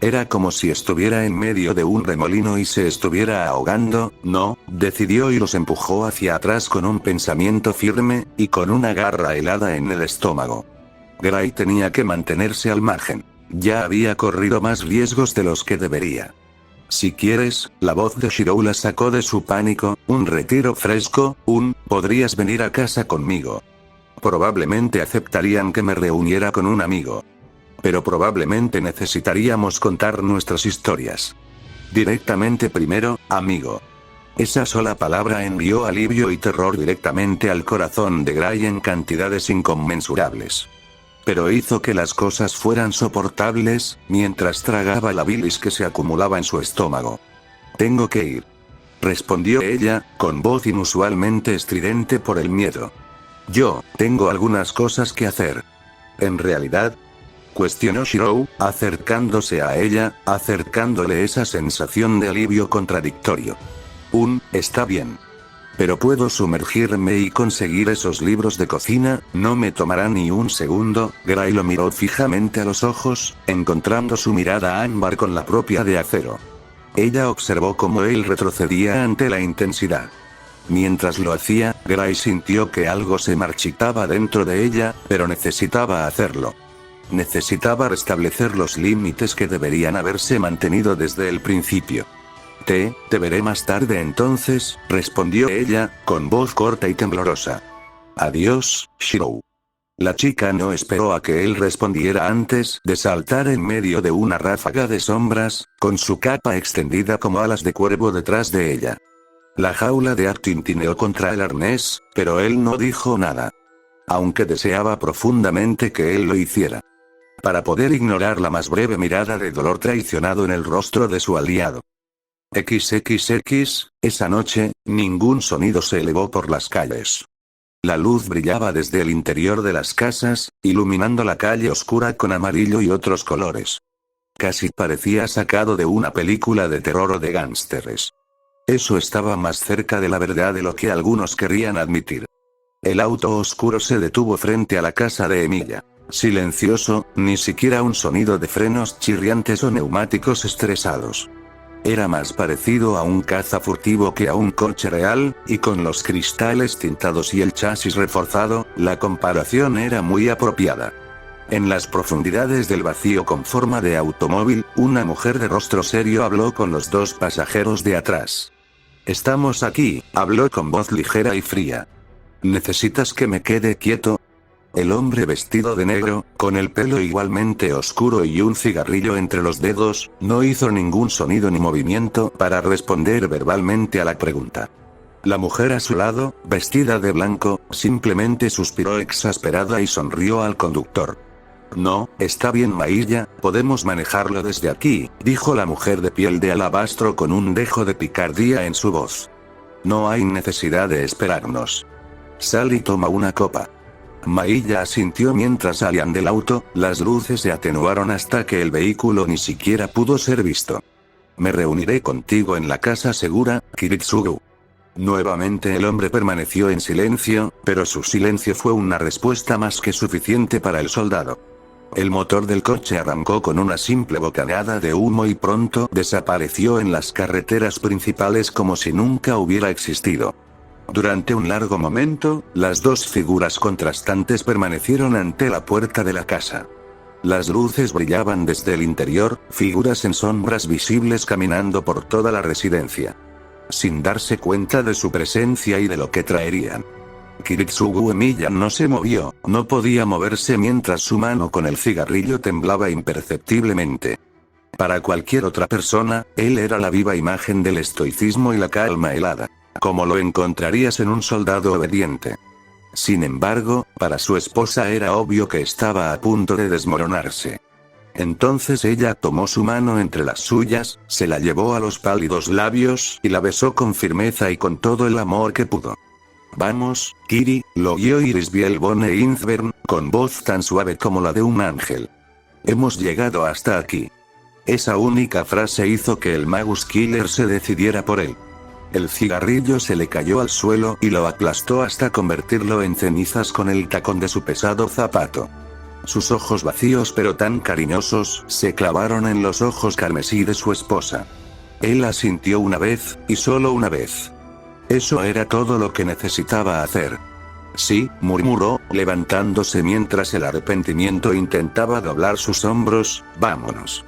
Era como si estuviera en medio de un remolino y se estuviera ahogando. No, decidió y los empujó hacia atrás con un pensamiento firme, y con una garra helada en el estómago. Gray tenía que mantenerse al margen. Ya había corrido más riesgos de los que debería. Si quieres, la voz de Shirou la sacó de su pánico, un retiro fresco, podrías venir a casa conmigo. Probablemente aceptarían que me reuniera con un amigo. Pero probablemente necesitaríamos contar nuestras historias. Directamente primero, amigo. Esa sola palabra envió alivio y terror directamente al corazón de Gray en cantidades inconmensurables. Pero hizo que las cosas fueran soportables, mientras tragaba la bilis que se acumulaba en su estómago. Tengo que ir. Respondió ella, con voz inusualmente estridente por el miedo. Yo, tengo algunas cosas que hacer. ¿En realidad? Cuestionó Shirou, acercándose a ella, acercándole esa sensación de alivio contradictorio. Está bien. Pero puedo sumergirme y conseguir esos libros de cocina, no me tomará ni un segundo. Gray lo miró fijamente a los ojos, encontrando su mirada ámbar con la propia de acero. Ella observó cómo él retrocedía ante la intensidad. Mientras lo hacía, Gray sintió que algo se marchitaba dentro de ella, pero necesitaba hacerlo. Necesitaba restablecer los límites que deberían haberse mantenido desde el principio. Te veré más tarde entonces, respondió ella, con voz corta y temblorosa. Adiós, Shirou. La chica no esperó a que él respondiera antes de saltar en medio de una ráfaga de sombras, con su capa extendida como alas de cuervo detrás de ella. La jaula de Ack tintineó contra el arnés, pero él no dijo nada. Aunque deseaba profundamente que él lo hiciera. Para poder ignorar la más breve mirada de dolor traicionado en el rostro de su aliado. XXX, esa noche, ningún sonido se elevó por las calles. La luz brillaba desde el interior de las casas, iluminando la calle oscura con amarillo y otros colores. Casi parecía sacado de una película de terror o de gángsteres. Eso estaba más cerca de la verdad de lo que algunos querían admitir. El auto oscuro se detuvo frente a la casa de Emilia. Silencioso, ni siquiera un sonido de frenos chirriantes o neumáticos estresados. Era más parecido a un caza furtivo que a un coche real, y con los cristales tintados y el chasis reforzado, la comparación era muy apropiada. En las profundidades del vacío con forma de automóvil, una mujer de rostro serio habló con los dos pasajeros de atrás. «Estamos aquí», habló con voz ligera y fría. «¿Necesitas que me quede quieto?» El hombre vestido de negro, con el pelo igualmente oscuro y un cigarrillo entre los dedos, no hizo ningún sonido ni movimiento para responder verbalmente a la pregunta. La mujer a su lado, vestida de blanco, simplemente suspiró exasperada y sonrió al conductor. «No, está bien Mailla, podemos manejarlo desde aquí», dijo la mujer de piel de alabastro con un dejo de picardía en su voz. «No hay necesidad de esperarnos. Sal y toma una copa». Mailla asintió mientras salían del auto, las luces se atenuaron hasta que el vehículo ni siquiera pudo ser visto. «Me reuniré contigo en la casa segura, Kiritsugu». Nuevamente el hombre permaneció en silencio, pero su silencio fue una respuesta más que suficiente para el soldado. El motor del coche arrancó con una simple bocanada de humo y pronto desapareció en las carreteras principales como si nunca hubiera existido. Durante un largo momento, las dos figuras contrastantes permanecieron ante la puerta de la casa. Las luces brillaban desde el interior, figuras en sombras visibles caminando por toda la residencia. Sin darse cuenta de su presencia y de lo que traerían. Kiritsugu Emiya no se movió, no podía moverse mientras su mano con el cigarrillo temblaba imperceptiblemente. Para cualquier otra persona, él era la viva imagen del estoicismo y la calma helada. Como lo encontrarías en un soldado obediente. Sin embargo, para su esposa era obvio que estaba a punto de desmoronarse. Entonces ella tomó su mano entre las suyas, se la llevó a los pálidos labios y la besó con firmeza y con todo el amor que pudo. «Vamos, Kiri», lo guió Iris Bielbone Inzbern, con voz tan suave como la de un ángel. «Hemos llegado hasta aquí». Esa única frase hizo que el Magus Killer se decidiera por él. El cigarrillo se le cayó al suelo y lo aplastó hasta convertirlo en cenizas con el tacón de su pesado zapato. Sus ojos vacíos pero tan cariñosos, se clavaron en los ojos carmesí de su esposa. Él asintió una vez, y solo una vez. Eso era todo lo que necesitaba hacer. «Sí», murmuró, levantándose mientras el arrepentimiento intentaba doblar sus hombros, «vámonos».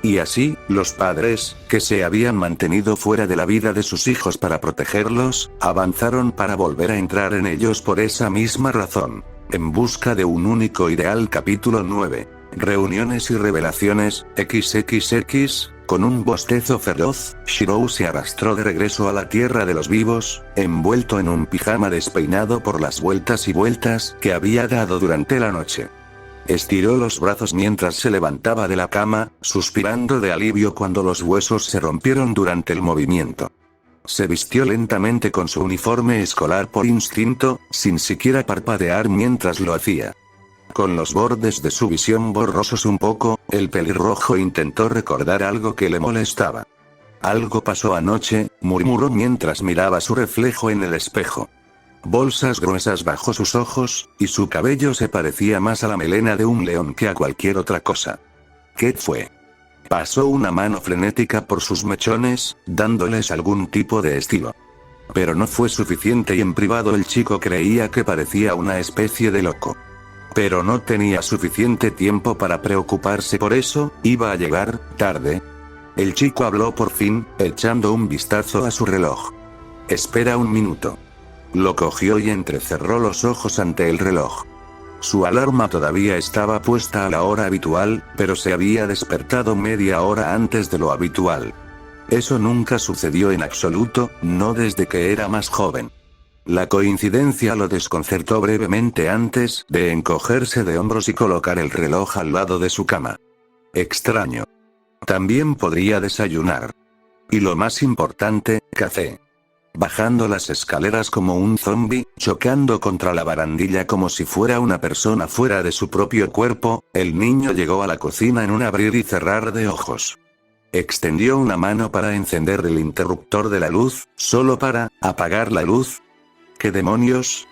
Y así, los padres, que se habían mantenido fuera de la vida de sus hijos para protegerlos, avanzaron para volver a entrar en ellos por esa misma razón. En busca de un único ideal. Capítulo 9. Reuniones y revelaciones, XXX, con un bostezo feroz, Shirou se arrastró de regreso a la tierra de los vivos, envuelto en un pijama despeinado por las vueltas y vueltas que había dado durante la noche. Estiró los brazos mientras se levantaba de la cama, suspirando de alivio cuando los huesos se rompieron durante el movimiento. Se vistió lentamente con su uniforme escolar por instinto, sin siquiera parpadear mientras lo hacía. Con los bordes de su visión borrosos un poco, el pelirrojo intentó recordar algo que le molestaba. «Algo pasó anoche», murmuró mientras miraba su reflejo en el espejo. Bolsas gruesas bajo sus ojos, y su cabello se parecía más a la melena de un león que a cualquier otra cosa. ¿Qué fue? Pasó una mano frenética por sus mechones, dándoles algún tipo de estilo. Pero no fue suficiente y en privado el chico creía que parecía una especie de loco. Pero no tenía suficiente tiempo para preocuparse por eso, iba a llegar tarde. El chico habló por fin, echando un vistazo a su reloj. «Espera un minuto». Lo cogió y entrecerró los ojos ante el reloj. Su alarma todavía estaba puesta a la hora habitual, pero se había despertado media hora antes de lo habitual. Eso nunca sucedió en absoluto, no desde que era más joven. La coincidencia lo desconcertó brevemente antes de encogerse de hombros y colocar el reloj al lado de su cama. Extraño. También podría desayunar. Y lo más importante, café. Bajando las escaleras como un zombi, chocando contra la barandilla como si fuera una persona fuera de su propio cuerpo, el niño llegó a la cocina en un abrir y cerrar de ojos. Extendió una mano para encender el interruptor de la luz, solo para apagar la luz. ¿Qué demonios?,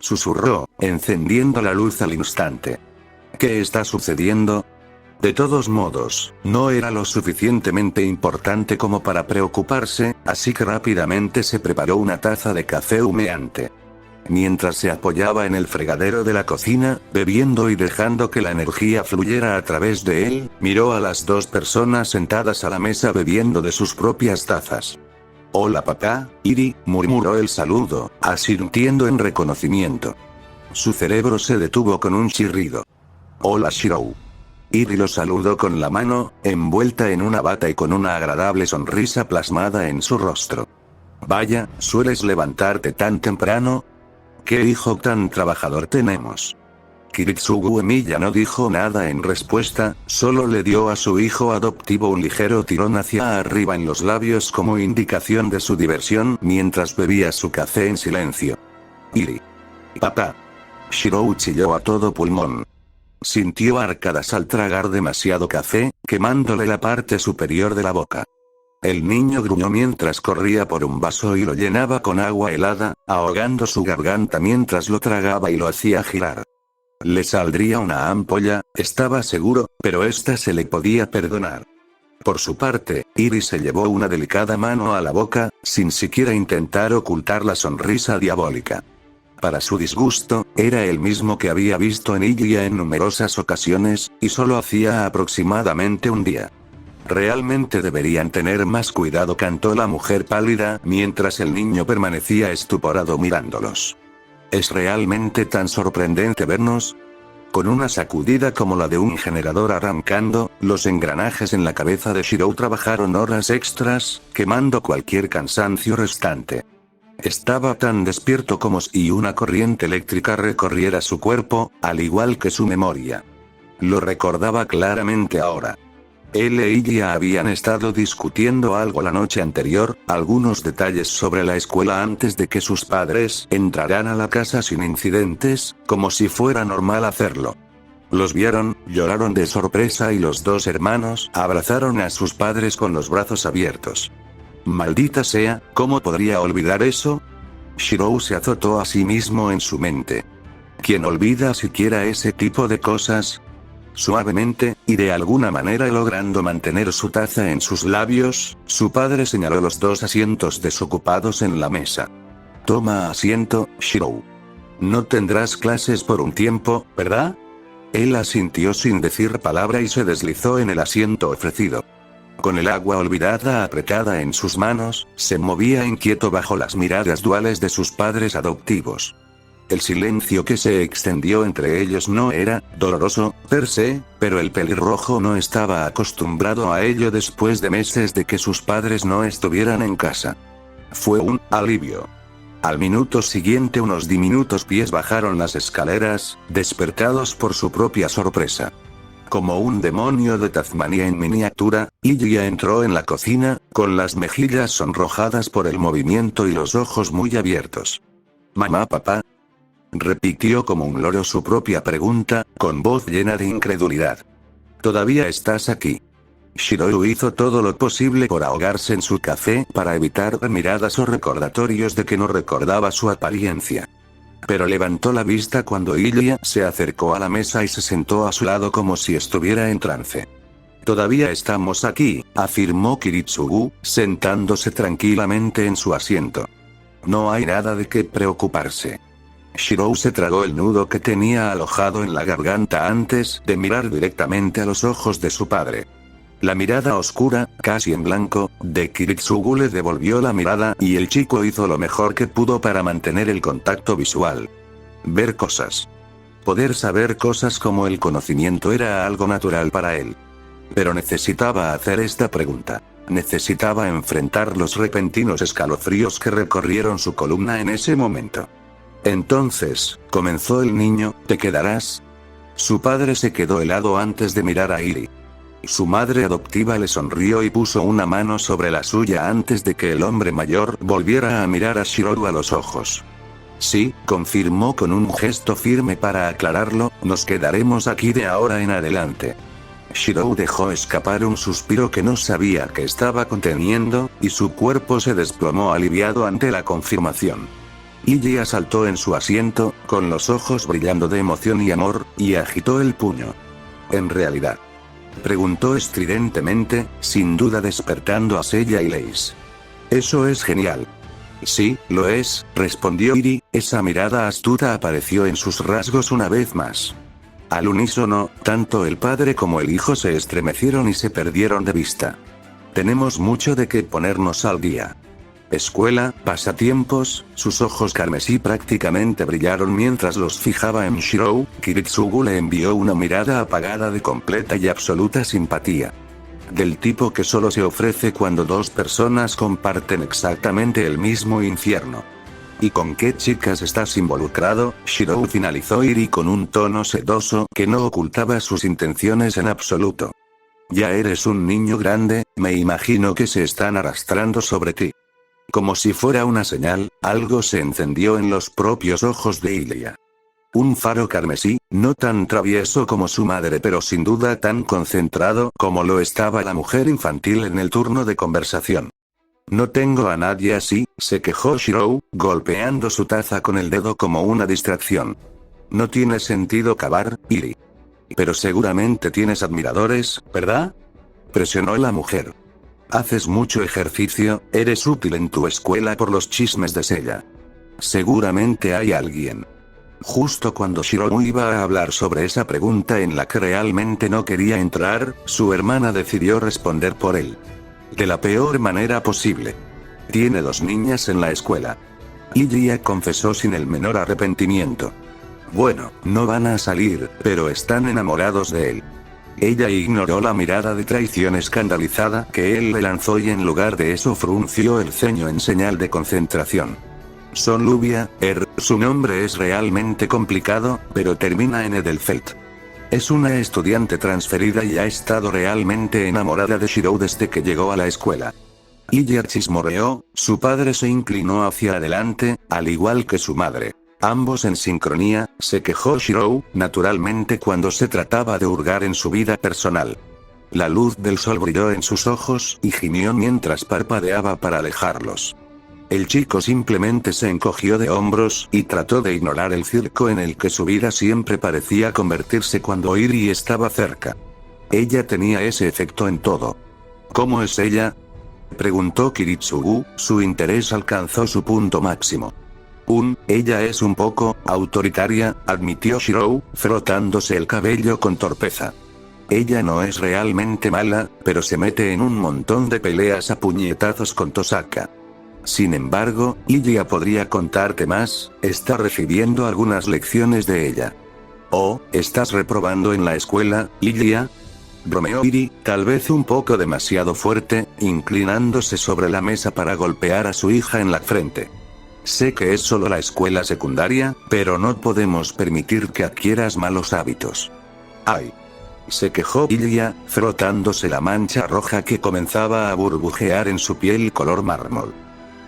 susurró, encendiendo la luz al instante. ¿Qué está sucediendo? De todos modos, no era lo suficientemente importante como para preocuparse, así que rápidamente se preparó una taza de café humeante. Mientras se apoyaba en el fregadero de la cocina, bebiendo y dejando que la energía fluyera a través de él, miró a las dos personas sentadas a la mesa bebiendo de sus propias tazas. «Hola papá, Iri», murmuró el saludo, asintiendo en reconocimiento. Su cerebro se detuvo con un chirrido. «Hola Shirou». Iri lo saludó con la mano, envuelta en una bata y con una agradable sonrisa plasmada en su rostro. «Vaya, ¿sueles levantarte tan temprano? ¿Qué hijo tan trabajador tenemos?» Kiritsugu Emiya no dijo nada en respuesta, solo le dio a su hijo adoptivo un ligero tirón hacia arriba en los labios como indicación de su diversión mientras bebía su café en silencio. «Iri. Papá». Shirou chilló a todo pulmón. Sintió arcadas al tragar demasiado café, quemándole la parte superior de la boca. El niño gruñó mientras corría por un vaso y lo llenaba con agua helada, ahogando su garganta mientras lo tragaba y lo hacía girar. Le saldría una ampolla, estaba seguro, pero esta se le podía perdonar. Por su parte, Iris se llevó una delicada mano a la boca, sin siquiera intentar ocultar la sonrisa diabólica. Para su disgusto, era el mismo que había visto en Ilya en numerosas ocasiones, y solo hacía aproximadamente un día. «Realmente deberían tener más cuidado», cantó la mujer pálida, mientras el niño permanecía estuporado mirándolos. «¿Es realmente tan sorprendente vernos?» Con una sacudida como la de un generador arrancando, los engranajes en la cabeza de Shirou trabajaron horas extras, quemando cualquier cansancio restante. Estaba tan despierto como si una corriente eléctrica recorriera su cuerpo, al igual que su memoria. Lo recordaba claramente ahora. Él e Ilya habían estado discutiendo algo la noche anterior, algunos detalles sobre la escuela antes de que sus padres entraran a la casa sin incidentes, como si fuera normal hacerlo. Los vieron, lloraron de sorpresa y los dos hermanos abrazaron a sus padres con los brazos abiertos. Maldita sea, ¿cómo podría olvidar eso? Shirou se azotó a sí mismo en su mente. ¿Quién olvida siquiera ese tipo de cosas? Suavemente, y de alguna manera logrando mantener su taza en sus labios, su padre señaló los dos asientos desocupados en la mesa. «Toma asiento, Shirou. No tendrás clases por un tiempo, ¿verdad?» Él asintió sin decir palabra y se deslizó en el asiento ofrecido. Con el agua olvidada apretada en sus manos, se movía inquieto bajo las miradas duales de sus padres adoptivos. El silencio que se extendió entre ellos no era doloroso, per se, pero el pelirrojo no estaba acostumbrado a ello después de meses de que sus padres no estuvieran en casa. Fue un alivio. Al minuto siguiente unos diminutos pies bajaron las escaleras, despertados por su propia sorpresa. Como un demonio de Tasmania en miniatura, Ilya entró en la cocina, con las mejillas sonrojadas por el movimiento y los ojos muy abiertos. «¿Mamá, papá?», repitió como un loro su propia pregunta, con voz llena de incredulidad. «¿Todavía estás aquí?». Shirou hizo todo lo posible por ahogarse en su café para evitar miradas o recordatorios de que no recordaba su apariencia. Pero levantó la vista cuando Ilya se acercó a la mesa y se sentó a su lado como si estuviera en trance. «Todavía estamos aquí», afirmó Kiritsugu, sentándose tranquilamente en su asiento. «No hay nada de qué preocuparse». Shirou se tragó el nudo que tenía alojado en la garganta antes de mirar directamente a los ojos de su padre. La mirada oscura, casi en blanco, de Kiritsugu le devolvió la mirada y el chico hizo lo mejor que pudo para mantener el contacto visual. Ver cosas. Poder saber cosas como el conocimiento era algo natural para él. Pero necesitaba hacer esta pregunta. Necesitaba enfrentar los repentinos escalofríos que recorrieron su columna en ese momento. Entonces, comenzó el niño, ¿te quedarás? Su padre se quedó helado antes de mirar a Iri. Su madre adoptiva le sonrió y puso una mano sobre la suya antes de que el hombre mayor volviera a mirar a Shirou a los ojos. Sí, confirmó con un gesto firme para aclararlo, nos quedaremos aquí de ahora en adelante. Shirou dejó escapar un suspiro que no sabía que estaba conteniendo, y su cuerpo se desplomó aliviado ante la confirmación. Ilya saltó en su asiento, con los ojos brillando de emoción y amor, y agitó el puño. ¿En realidad? Preguntó estridentemente, sin duda despertando a Seiya y Leis. Eso es genial. Sí, lo es, respondió Iri, esa mirada astuta apareció en sus rasgos una vez más. Al unísono, tanto el padre como el hijo se estremecieron y se perdieron de vista. Tenemos mucho de qué ponernos al día. Escuela, pasatiempos, sus ojos carmesí prácticamente brillaron mientras los fijaba en Shirou. Kiritsugu le envió una mirada apagada de completa y absoluta simpatía. Del tipo que solo se ofrece cuando dos personas comparten exactamente el mismo infierno. ¿Y con qué chicas estás involucrado? Shirou finalizó Iri con un tono sedoso que no ocultaba sus intenciones en absoluto. Ya eres un niño grande, me imagino que se están arrastrando sobre ti. Como si fuera una señal, algo se encendió en los propios ojos de Ilya. Un faro carmesí, no tan travieso como su madre pero sin duda tan concentrado como lo estaba la mujer infantil en el turno de conversación. No tengo a nadie así, se quejó Shirou, golpeando su taza con el dedo como una distracción. No tiene sentido cavar, Iri. Pero seguramente tienes admiradores, ¿verdad? Presionó la mujer. Haces mucho ejercicio, eres útil en tu escuela por los chismes de Seiya. Seguramente hay alguien. Justo cuando Shirou iba a hablar sobre esa pregunta en la que realmente no quería entrar, su hermana decidió responder por él. De la peor manera posible. Tiene 2 niñas en la escuela. Ilya confesó sin el menor arrepentimiento. Bueno, no van a salir, pero están enamorados de él. Ella ignoró la mirada de traición escandalizada que él le lanzó y en lugar de eso frunció el ceño en señal de concentración. Son Luvia, su nombre es realmente complicado, pero termina en Edelfelt. Es una estudiante transferida y ha estado realmente enamorada de Shirou desde que llegó a la escuela. Ilya chismorreó, su padre se inclinó hacia adelante, al igual que su madre. Ambos en sincronía, se quejó Shirou, naturalmente cuando se trataba de hurgar en su vida personal. La luz del sol brilló en sus ojos y gimió mientras parpadeaba para alejarlos. El chico simplemente se encogió de hombros y trató de ignorar el circo en el que su vida siempre parecía convertirse cuando Iri estaba cerca. Ella tenía ese efecto en todo. ¿Cómo es ella?, preguntó Kiritsugu, su interés alcanzó su punto máximo. Ella es un poco autoritaria, admitió Shirou, frotándose el cabello con torpeza. Ella no es realmente mala, pero se mete en un montón de peleas a puñetazos con Tosaka. Sin embargo, Ilya podría contarte más, está recibiendo algunas lecciones de ella. Oh, ¿estás reprobando en la escuela, Ilya?, bromeó Iri, tal vez un poco demasiado fuerte, inclinándose sobre la mesa para golpear a su hija en la frente. Sé que es solo la escuela secundaria, pero no podemos permitir que adquieras malos hábitos. ¡Ay! Se quejó Ilya, frotándose la mancha roja que comenzaba a burbujear en su piel color mármol.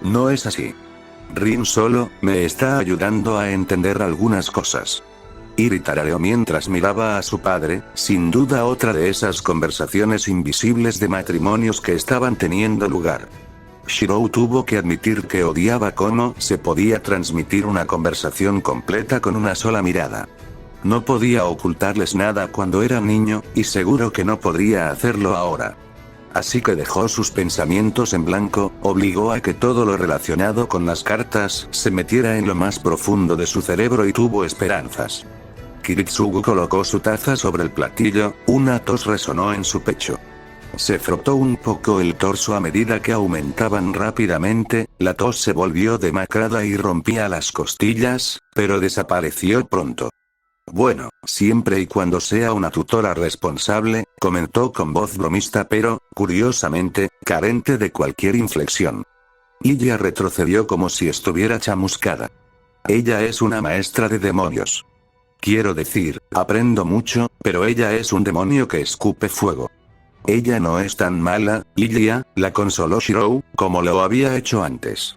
No es así. Rin solo me está ayudando a entender algunas cosas. Iri tarareó mientras miraba a su padre, sin duda otra de esas conversaciones invisibles de matrimonios que estaban teniendo lugar. Shirou tuvo que admitir que odiaba cómo se podía transmitir una conversación completa con una sola mirada. No podía ocultarles nada cuando era niño, y seguro que no podría hacerlo ahora. Así que dejó sus pensamientos en blanco, obligó a que todo lo relacionado con las cartas se metiera en lo más profundo de su cerebro y tuvo esperanzas. Kiritsugu colocó su taza sobre el platillo, una tos resonó en su pecho. Se frotó un poco el torso a medida que aumentaban rápidamente, la tos se volvió demacrada y rompía las costillas, pero desapareció pronto. Bueno, siempre y cuando sea una tutora responsable, comentó con voz bromista pero, curiosamente, carente de cualquier inflexión. Ella retrocedió como si estuviera chamuscada. Ella es una maestra de demonios. Quiero decir, aprendo mucho, pero ella es un demonio que escupe fuego. Ella no es tan mala, Lilia, la consoló Shirou, como lo había hecho antes.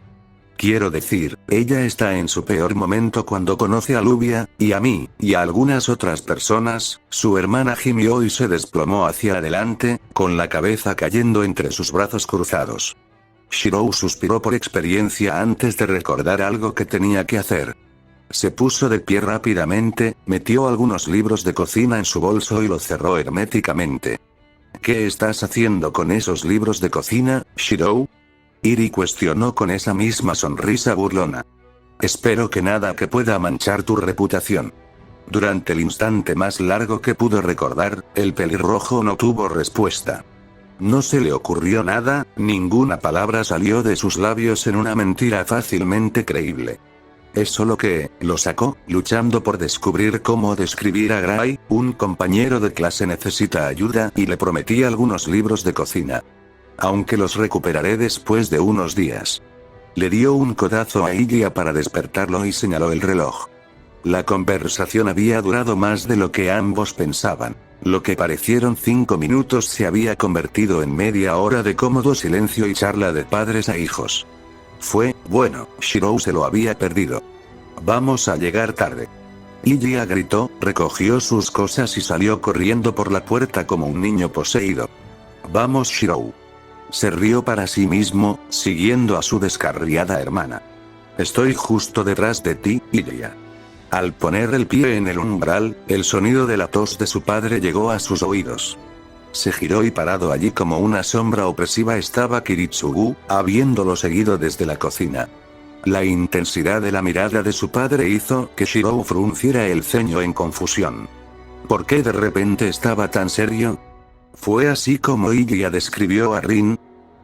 Quiero decir, ella está en su peor momento cuando conoce a Luvia, y a mí, y a algunas otras personas. Su hermana gimió y se desplomó hacia adelante, con la cabeza cayendo entre sus brazos cruzados. Shirou suspiró por experiencia antes de recordar algo que tenía que hacer. Se puso de pie rápidamente, metió algunos libros de cocina en su bolso y lo cerró herméticamente. ¿Qué estás haciendo con esos libros de cocina, Shirou? Iri cuestionó con esa misma sonrisa burlona. Espero que nada que pueda manchar tu reputación. Durante el instante más largo que pudo recordar, el pelirrojo no tuvo respuesta. No se le ocurrió nada, ninguna palabra salió de sus labios en una mentira fácilmente creíble. Es solo que, lo sacó, luchando por descubrir cómo describir a Gray, un compañero de clase necesita ayuda y le prometí algunos libros de cocina. Aunque los recuperaré después de unos días. Le dio un codazo a Ilya para despertarlo y señaló el reloj. La conversación había durado más de lo que ambos pensaban. Lo que parecieron 5 minutos se había convertido en media hora de cómodo silencio y charla de padres a hijos. Bueno, Shirou se lo había perdido. Vamos a llegar tarde. Ilya gritó, recogió sus cosas y salió corriendo por la puerta como un niño poseído. Vamos, Shirou. Se rió para sí mismo, siguiendo a su descarriada hermana. Estoy justo detrás de ti, Ilya. Al poner el pie en el umbral, el sonido de la tos de su padre llegó a sus oídos. Se giró y parado allí como una sombra opresiva estaba Kiritsugu, habiéndolo seguido desde la cocina. La intensidad de la mirada de su padre hizo que Shirou frunciera el ceño en confusión. ¿Por qué de repente estaba tan serio? ¿Fue así como Ilya describió a Rin?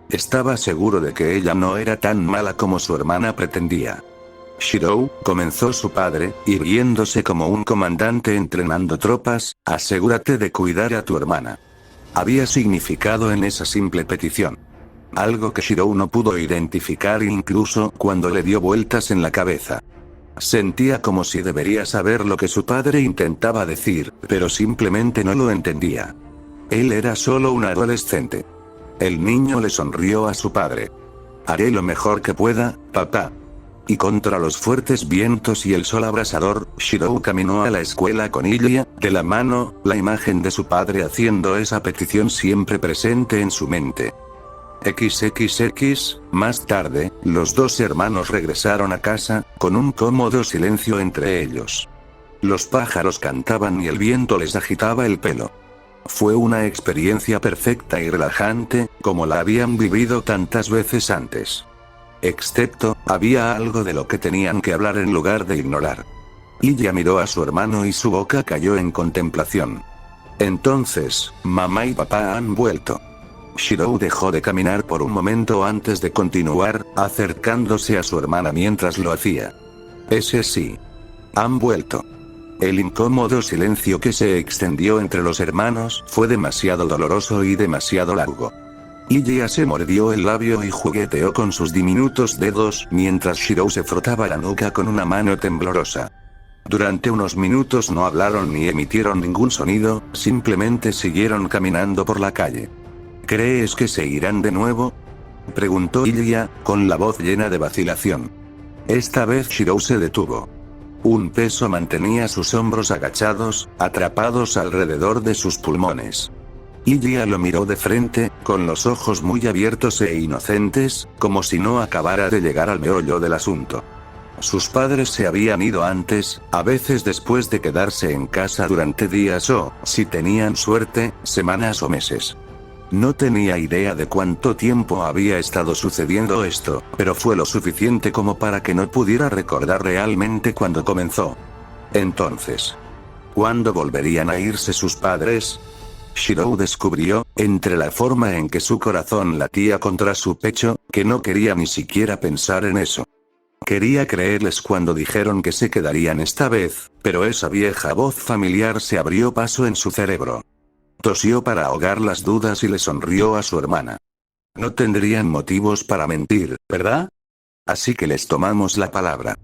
Estaba seguro de que ella no era tan mala como su hermana pretendía. Shirou, comenzó su padre, irguiéndose como un comandante entrenando tropas, asegúrate de cuidar a tu hermana. Había significado en esa simple petición. Algo que Shirou no pudo identificar incluso cuando le dio vueltas en la cabeza. Sentía como si debería saber lo que su padre intentaba decir, pero simplemente no lo entendía. Él era solo un adolescente. El niño le sonrió a su padre. Haré lo mejor que pueda, papá. Y contra los fuertes vientos y el sol abrasador, Shirou caminó a la escuela con Ilya, de la mano, la imagen de su padre haciendo esa petición siempre presente en su mente. Más tarde, los dos hermanos regresaron a casa, con un cómodo silencio entre ellos. Los pájaros cantaban y el viento les agitaba el pelo. Fue una experiencia perfecta y relajante, como la habían vivido tantas veces antes. Excepto, había algo de lo que tenían que hablar en lugar de ignorar. Ilya miró a su hermano y su boca cayó en contemplación. Entonces, mamá y papá han vuelto. Shirou dejó de caminar por un momento antes de continuar, acercándose a su hermana mientras lo hacía. Ese sí. Han vuelto. El incómodo silencio que se extendió entre los hermanos fue demasiado doloroso y demasiado largo. Ilya se mordió el labio y jugueteó con sus diminutos dedos mientras Shirou se frotaba la nuca con una mano temblorosa. Durante unos minutos no hablaron ni emitieron ningún sonido, simplemente siguieron caminando por la calle. ¿Crees que se irán de nuevo?, preguntó Ilya, con la voz llena de vacilación. Esta vez Shirou se detuvo. Un peso mantenía sus hombros agachados, atrapados alrededor de sus pulmones. Ilya lo miró de frente, con los ojos muy abiertos e inocentes, como si no acabara de llegar al meollo del asunto. Sus padres se habían ido antes, a veces después de quedarse en casa durante días o, si tenían suerte, semanas o meses. No tenía idea de cuánto tiempo había estado sucediendo esto, pero fue lo suficiente como para que no pudiera recordar realmente cuándo comenzó. Entonces, ¿cuándo volverían a irse sus padres? Shirou descubrió, entre la forma en que su corazón latía contra su pecho, que no quería ni siquiera pensar en eso. Quería creerles cuando dijeron que se quedarían esta vez, pero esa vieja voz familiar se abrió paso en su cerebro. Tosió para ahogar las dudas y le sonrió a su hermana. No tendrían motivos para mentir, ¿verdad? Así que les tomamos la palabra.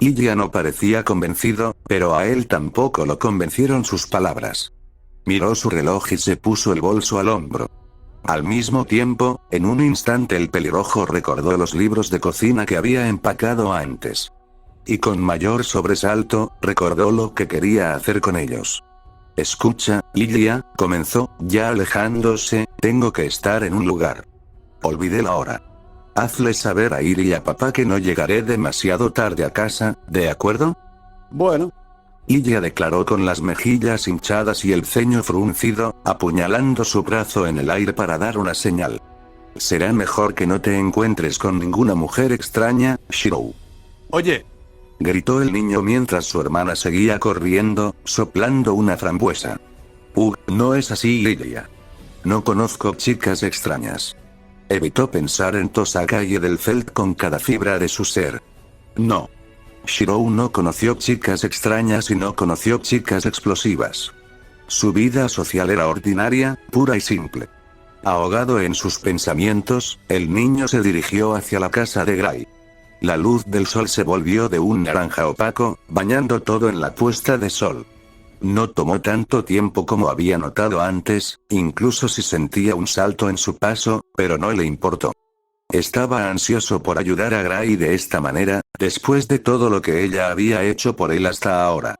Ilya no parecía convencido, pero a él tampoco lo convencieron sus palabras. Miró su reloj y se puso el bolso al hombro. Al mismo tiempo, en un instante el pelirrojo recordó los libros de cocina que había empacado antes. Y con mayor sobresalto, recordó lo que quería hacer con ellos. Escucha, Ilya, comenzó, ya alejándose, tengo que estar en un lugar. Olvidé la hora. Hazle saber a Iri y a papá que no llegaré demasiado tarde a casa, ¿de acuerdo? Bueno. Ilya declaró con las mejillas hinchadas y el ceño fruncido, apuñalando su brazo en el aire para dar una señal. Será mejor que no te encuentres con ninguna mujer extraña, Shirou. Oye. Gritó el niño mientras su hermana seguía corriendo, soplando una frambuesa. No es así, Ilya. No conozco chicas extrañas. Evitó pensar en Tosaka y Edelfelt con cada fibra de su ser. No. Shirou no conoció chicas extrañas y no conoció chicas explosivas. Su vida social era ordinaria, pura y simple. Ahogado en sus pensamientos, el niño se dirigió hacia la casa de Gray. La luz del sol se volvió de un naranja opaco, bañando todo en la puesta de sol. No tomó tanto tiempo como había notado antes, incluso si sentía un salto en su paso, pero no le importó. Estaba ansioso por ayudar a Gray de esta manera, después de todo lo que ella había hecho por él hasta ahora.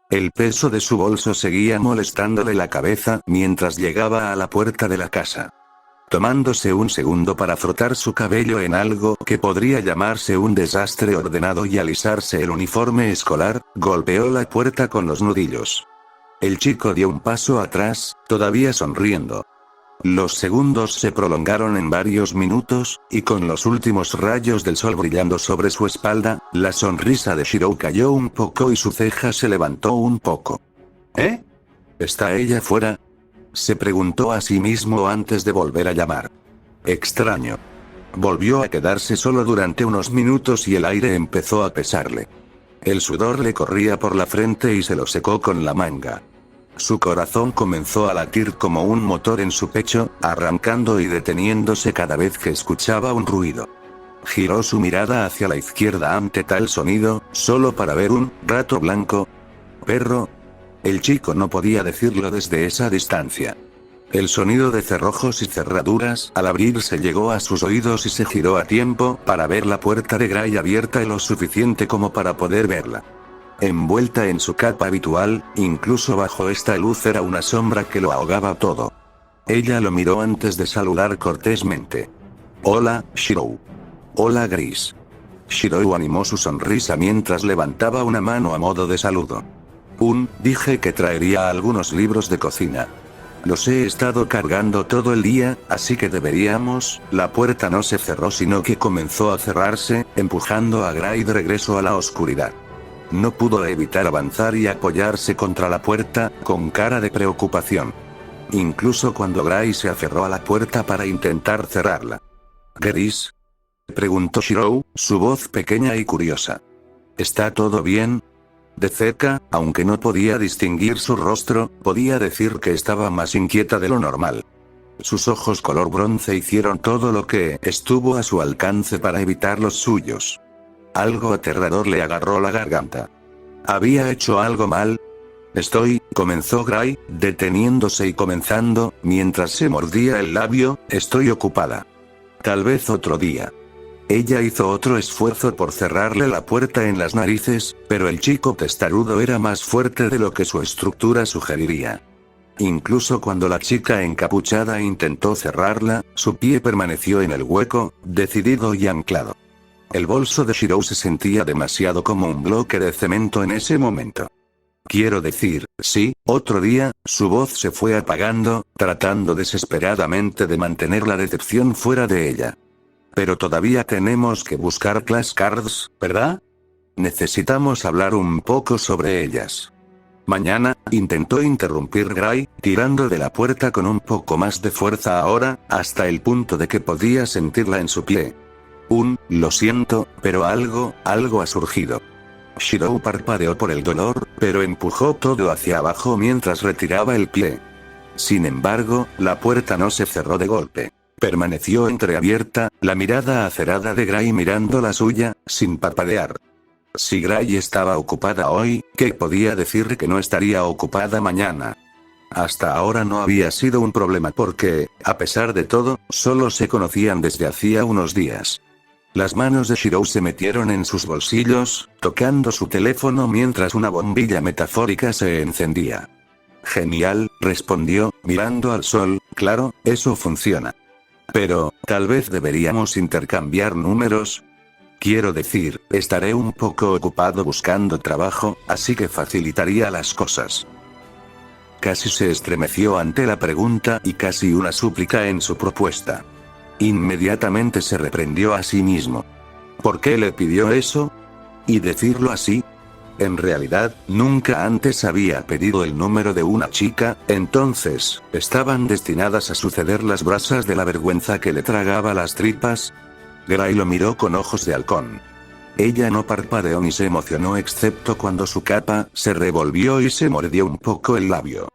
El peso de su bolso seguía molestándole la cabeza mientras llegaba a la puerta de la casa. Tomándose un segundo para frotar su cabello en algo que podría llamarse un desastre ordenado y alisarse el uniforme escolar, golpeó la puerta con los nudillos. El chico dio un paso atrás, todavía sonriendo. Los segundos se prolongaron en varios minutos, y con los últimos rayos del sol brillando sobre su espalda, la sonrisa de Shirou cayó un poco y su ceja se levantó un poco. ¿Eh? ¿Está ella fuera? Se preguntó a sí mismo antes de volver a llamar. Extraño. Volvió a quedarse solo durante unos minutos y el aire empezó a pesarle. El sudor le corría por la frente y se lo secó con la manga. Su corazón comenzó a latir como un motor en su pecho, arrancando y deteniéndose cada vez que escuchaba un ruido. Giró su mirada hacia la izquierda ante tal sonido, solo para ver un rato blanco. ¿Perro? El chico no podía decirlo desde esa distancia. El sonido de cerrojos y cerraduras al abrirse llegó a sus oídos y se giró a tiempo para ver la puerta de Gray abierta lo suficiente como para poder verla. Envuelta en su capa habitual, incluso bajo esta luz era una sombra que lo ahogaba todo. Ella lo miró antes de saludar cortésmente. Hola, Shirou. Hola, Gris. Shirou animó su sonrisa mientras levantaba una mano a modo de saludo. Dije que traería algunos libros de cocina. Los he estado cargando todo el día, así que deberíamos. La puerta no se cerró sino que comenzó a cerrarse, empujando a Gray de regreso a la oscuridad. No pudo evitar avanzar y apoyarse contra la puerta, con cara de preocupación. Incluso cuando Gray se aferró a la puerta para intentar cerrarla. ¿Gris? Preguntó Shirou, su voz pequeña y curiosa. ¿Está todo bien? De cerca, aunque no podía distinguir su rostro, podía decir que estaba más inquieta de lo normal. Sus ojos color bronce hicieron todo lo que estuvo a su alcance para evitar los suyos. Algo aterrador le agarró la garganta. ¿Había hecho algo mal? Comenzó Gray, deteniéndose y comenzando, mientras se mordía el labio, estoy ocupada. Tal vez otro día. Ella hizo otro esfuerzo por cerrarle la puerta en las narices, pero el chico testarudo era más fuerte de lo que su estructura sugeriría. Incluso cuando la chica encapuchada intentó cerrarla, su pie permaneció en el hueco, decidido y anclado. El bolso de Shirou se sentía demasiado como un bloque de cemento en ese momento. Quiero decir, sí, otro día, su voz se fue apagando, tratando desesperadamente de mantener la decepción fuera de ella. Pero todavía tenemos que buscar flashcards, ¿verdad? Necesitamos hablar un poco sobre ellas. Mañana, intentó interrumpir Gray, tirando de la puerta con un poco más de fuerza ahora, hasta el punto de que podía sentirla en su pie. Lo siento, pero algo ha surgido. Shirou parpadeó por el dolor, pero empujó todo hacia abajo mientras retiraba el pie. Sin embargo, la puerta no se cerró de golpe. Permaneció entreabierta, la mirada acerada de Gray mirando la suya, sin parpadear. Si Gray estaba ocupada hoy, ¿qué podía decir que no estaría ocupada mañana? Hasta ahora no había sido un problema porque, a pesar de todo, solo se conocían desde hacía unos días. Las manos de Shirou se metieron en sus bolsillos, tocando su teléfono mientras una bombilla metafórica se encendía. Genial, respondió, mirando al sol, claro, eso funciona. Pero, tal vez deberíamos intercambiar números. Quiero decir, estaré un poco ocupado buscando trabajo, así que facilitaría las cosas. Casi se estremeció ante la pregunta y casi una súplica en su propuesta. Inmediatamente se reprendió a sí mismo. ¿Por qué le pidió eso? ¿Y decirlo así? En realidad, nunca antes había pedido el número de una chica, entonces, ¿estaban destinadas a suceder las brasas de la vergüenza que le tragaba las tripas? Gray lo miró con ojos de halcón. Ella no parpadeó ni se emocionó excepto cuando su capa se revolvió y se mordió un poco el labio.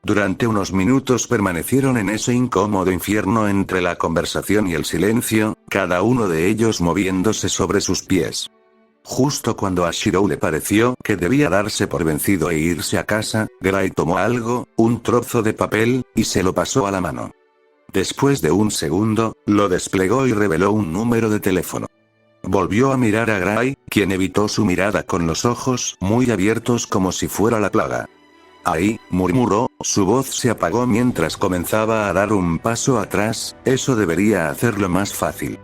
Durante unos minutos permanecieron en ese incómodo infierno entre la conversación y el silencio, cada uno de ellos moviéndose sobre sus pies. Justo cuando a Shirou le pareció que debía darse por vencido e irse a casa, Gray tomó algo, un trozo de papel, y se lo pasó a la mano. Después de un segundo, lo desplegó y reveló un número de teléfono. Volvió a mirar a Gray, quien evitó su mirada con los ojos muy abiertos como si fuera la plaga. Ahí, murmuró, su voz se apagó mientras comenzaba a dar un paso atrás, eso debería hacerlo más fácil.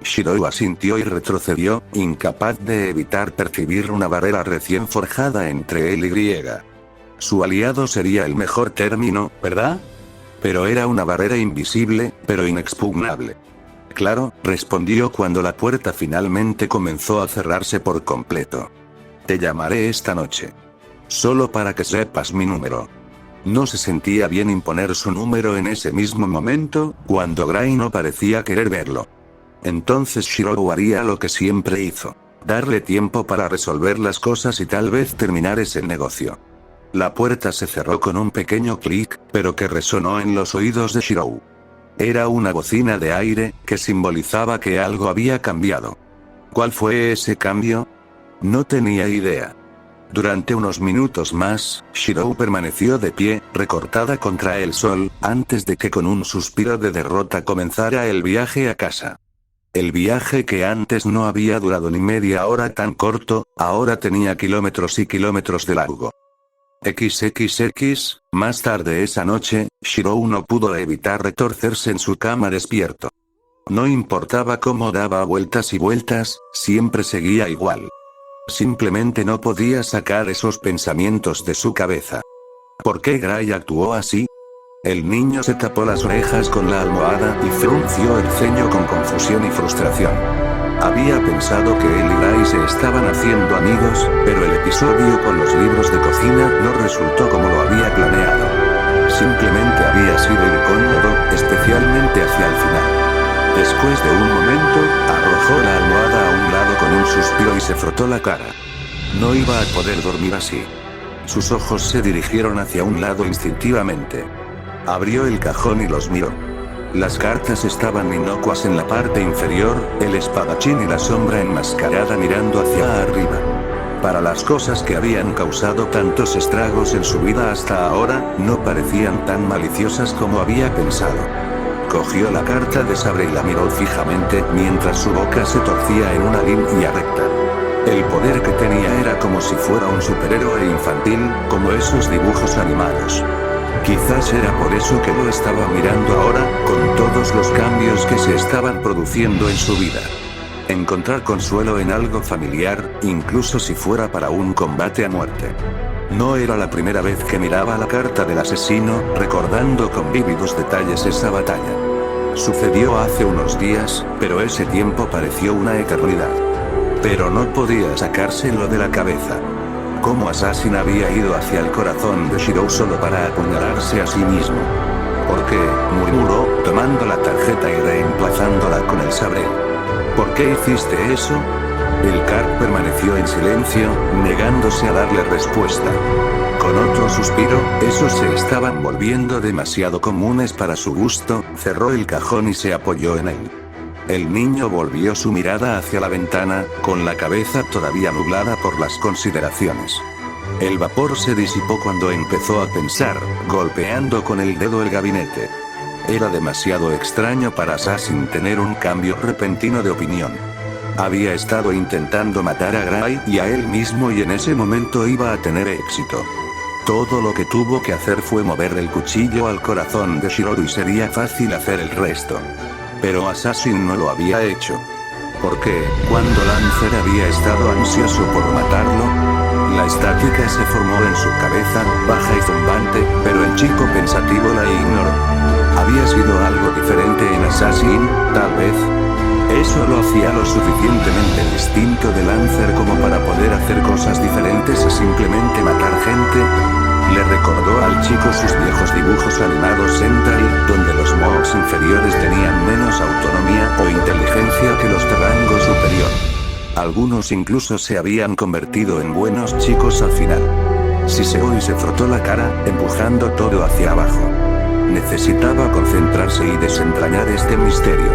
Shirou asintió y retrocedió, incapaz de evitar percibir una barrera recién forjada entre él y Y. Su aliado sería el mejor término, ¿verdad? Pero era una barrera invisible, pero inexpugnable. Claro, respondió cuando la puerta finalmente comenzó a cerrarse por completo. Te llamaré esta noche. Solo para que sepas mi número. No se sentía bien imponer su número en ese mismo momento, cuando Gray no parecía querer verlo. Entonces Shirou haría lo que siempre hizo. Darle tiempo para resolver las cosas y tal vez terminar ese negocio. La puerta se cerró con un pequeño clic, pero que resonó en los oídos de Shirou. Era una bocina de aire, que simbolizaba que algo había cambiado. ¿Cuál fue ese cambio? No tenía idea. Durante unos minutos más, Shirou permaneció de pie, recortada contra el sol, antes de que con un suspiro de derrota comenzara el viaje a casa. El viaje que antes no había durado ni media hora tan corto, ahora tenía kilómetros y kilómetros de largo. XXX, más tarde esa noche, Shirou no pudo evitar retorcerse en su cama despierto. No importaba cómo daba vueltas y vueltas, siempre seguía igual. Simplemente no podía sacar esos pensamientos de su cabeza. ¿Por qué Gray actuó así? El niño se tapó las orejas con la almohada y frunció el ceño con confusión y frustración. Había pensado que él y Gray se estaban haciendo amigos, pero el episodio con los libros de cocina no resultó como lo había planeado. Simplemente había sido incómodo, especialmente hacia el final. Después de un momento, arrojó la almohada a un lado con un suspiro y se frotó la cara. No iba a poder dormir así. Sus ojos se dirigieron hacia un lado instintivamente. Abrió el cajón y los miró. Las cartas estaban inocuas en la parte inferior, el espadachín y la sombra enmascarada mirando hacia arriba. Para las cosas que habían causado tantos estragos en su vida hasta ahora, no parecían tan maliciosas como había pensado. Cogió la carta de sabre y la miró fijamente mientras su boca se torcía en una línea recta. El poder que tenía era como si fuera un superhéroe infantil, como esos dibujos animados. Quizás era por eso que lo estaba mirando ahora, con todos los cambios que se estaban produciendo en su vida. Encontrar consuelo en algo familiar, incluso si fuera para un combate a muerte. No era la primera vez que miraba la carta del asesino, recordando con vívidos detalles esa batalla. Sucedió hace unos días, pero ese tiempo pareció una eternidad. Pero no podía sacárselo de la cabeza. ¿Cómo Assassin había ido hacia el corazón de Shirou solo para apuñalarse a sí mismo? ¿Por qué? Murmuró, tomando la tarjeta y reemplazándola con el sabre. ¿Por qué hiciste eso? El Carp permaneció en silencio, negándose a darle respuesta. Con otro suspiro, esos se estaban volviendo demasiado comunes para su gusto, cerró el cajón y se apoyó en él. El niño volvió su mirada hacia la ventana, con la cabeza todavía nublada por las consideraciones. El vapor se disipó cuando empezó a pensar, golpeando con el dedo el gabinete. Era demasiado extraño para Assassin tener un cambio repentino de opinión. Había estado intentando matar a Gray y a él mismo y en ese momento iba a tener éxito. Todo lo que tuvo que hacer fue mover el cuchillo al corazón de Shirou y sería fácil hacer el resto. Pero Assassin no lo había hecho. Porque, cuando Lancer había estado ansioso por matarlo, la estática se formó en su cabeza, baja y zumbante, pero el chico pensativo la ignoró. ¿Había sido algo diferente en Assassin, tal vez? ¿Eso lo hacía lo suficientemente distinto de Lancer como para poder hacer cosas diferentes a simplemente matar gente? Le recordó al chico sus viejos dibujos animados Sentai, donde los mohawks inferiores tenían menos autonomía o inteligencia que los de rango superior. Algunos incluso se habían convertido en buenos chicos al final. Shiseido se frotó la cara, empujando todo hacia abajo. Necesitaba concentrarse y desentrañar este misterio.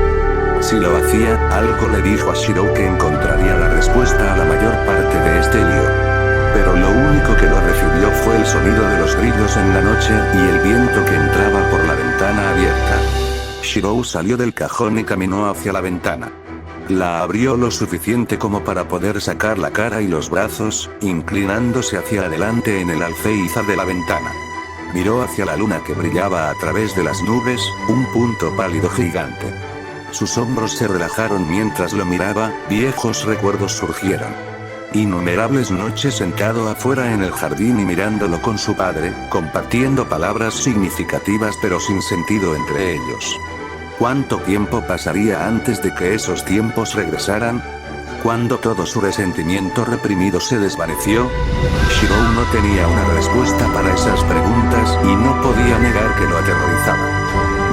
Si lo hacía, algo le dijo a Shirou que encontraría la respuesta a la mayor parte de este lío. Pero lo único que lo recibió fue el sonido de los grillos en la noche y el viento que entraba por la ventana abierta. Shirou salió del cajón y caminó hacia la ventana. La abrió lo suficiente como para poder sacar la cara y los brazos, inclinándose hacia adelante en el alféizar de la ventana. Miró hacia la luna que brillaba a través de las nubes, un punto pálido gigante. Sus hombros se relajaron mientras lo miraba, viejos recuerdos surgieron. Innumerables noches sentado afuera en el jardín y mirándolo con su padre, compartiendo palabras significativas pero sin sentido entre ellos. ¿Cuánto tiempo pasaría antes de que esos tiempos regresaran? Cuando todo su resentimiento reprimido se desvaneció, Shirou no tenía una respuesta para esas preguntas y no podía negar que lo aterrorizaba.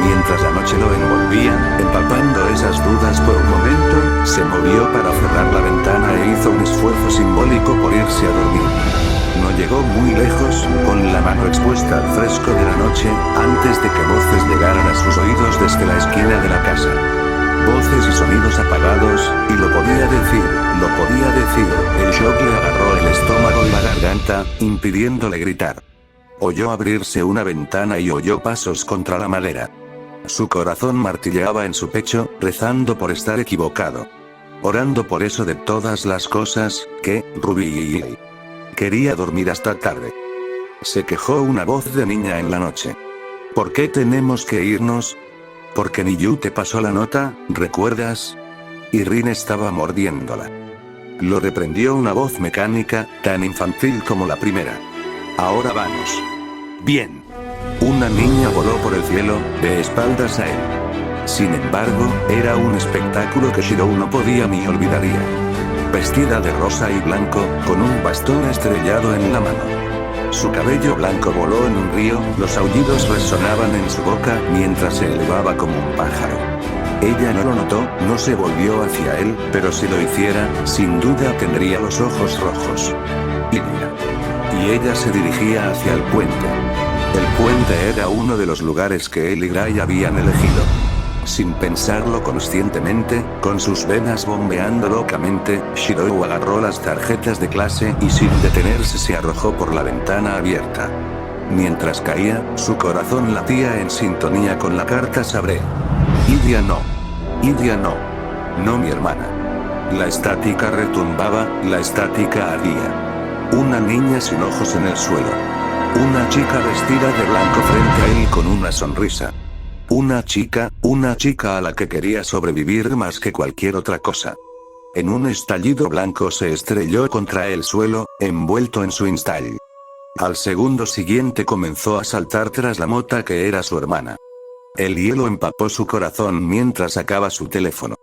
Mientras la noche lo envolvía, empapando esas dudas por un momento, se movió para cerrar la ventana e hizo un esfuerzo simbólico por irse a dormir. No llegó muy lejos, con la mano expuesta al fresco de la noche, antes de que voces llegaran a sus oídos desde la esquina de la casa. Voces y sonidos apagados, y lo podía decir, el shock le agarró el estómago y la garganta, impidiéndole gritar. Oyó abrirse una ventana y oyó pasos contra la madera. Su corazón martilleaba en su pecho, rezando por estar equivocado. Orando por eso de todas las cosas, que, Ruby quería dormir hasta tarde. Se quejó una voz de niña en la noche. ¿Por qué tenemos que irnos? Porque Niyu te pasó la nota, ¿recuerdas? Y Rin estaba mordiéndola. Lo reprendió una voz mecánica, tan infantil como la primera. Ahora vamos. Bien. Una niña voló por el cielo, de espaldas a él. Sin embargo, era un espectáculo que Shirou no podía ni olvidaría. Vestida de rosa y blanco, con un bastón estrellado en la mano. Su cabello blanco voló en un río, los aullidos resonaban en su boca mientras se elevaba como un pájaro. Ella no lo notó, no se volvió hacia él, pero si lo hiciera, sin duda tendría los ojos rojos. Y ella se dirigía hacia el puente. El puente era uno de los lugares que él y Gray habían elegido. Sin pensarlo conscientemente, con sus venas bombeando locamente, Shirou agarró las tarjetas de clase y sin detenerse se arrojó por la ventana abierta. Mientras caía, su corazón latía en sintonía con la carta Sabré. Idia no. Idia no. No mi hermana. La estática retumbaba, la estática ardía. Una niña sin ojos en el suelo. Una chica vestida de blanco frente a él con una sonrisa. Una chica a la que quería sobrevivir más que cualquier otra cosa. En un estallido blanco se estrelló contra el suelo, envuelto en su install. Al segundo siguiente comenzó a saltar tras la mota que era su hermana. El hielo empapó su corazón mientras sacaba su teléfono.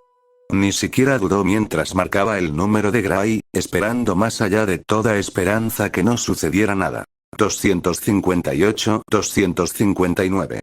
Ni siquiera dudó mientras marcaba el número de Gray, esperando más allá de toda esperanza que no sucediera nada. 258, 259.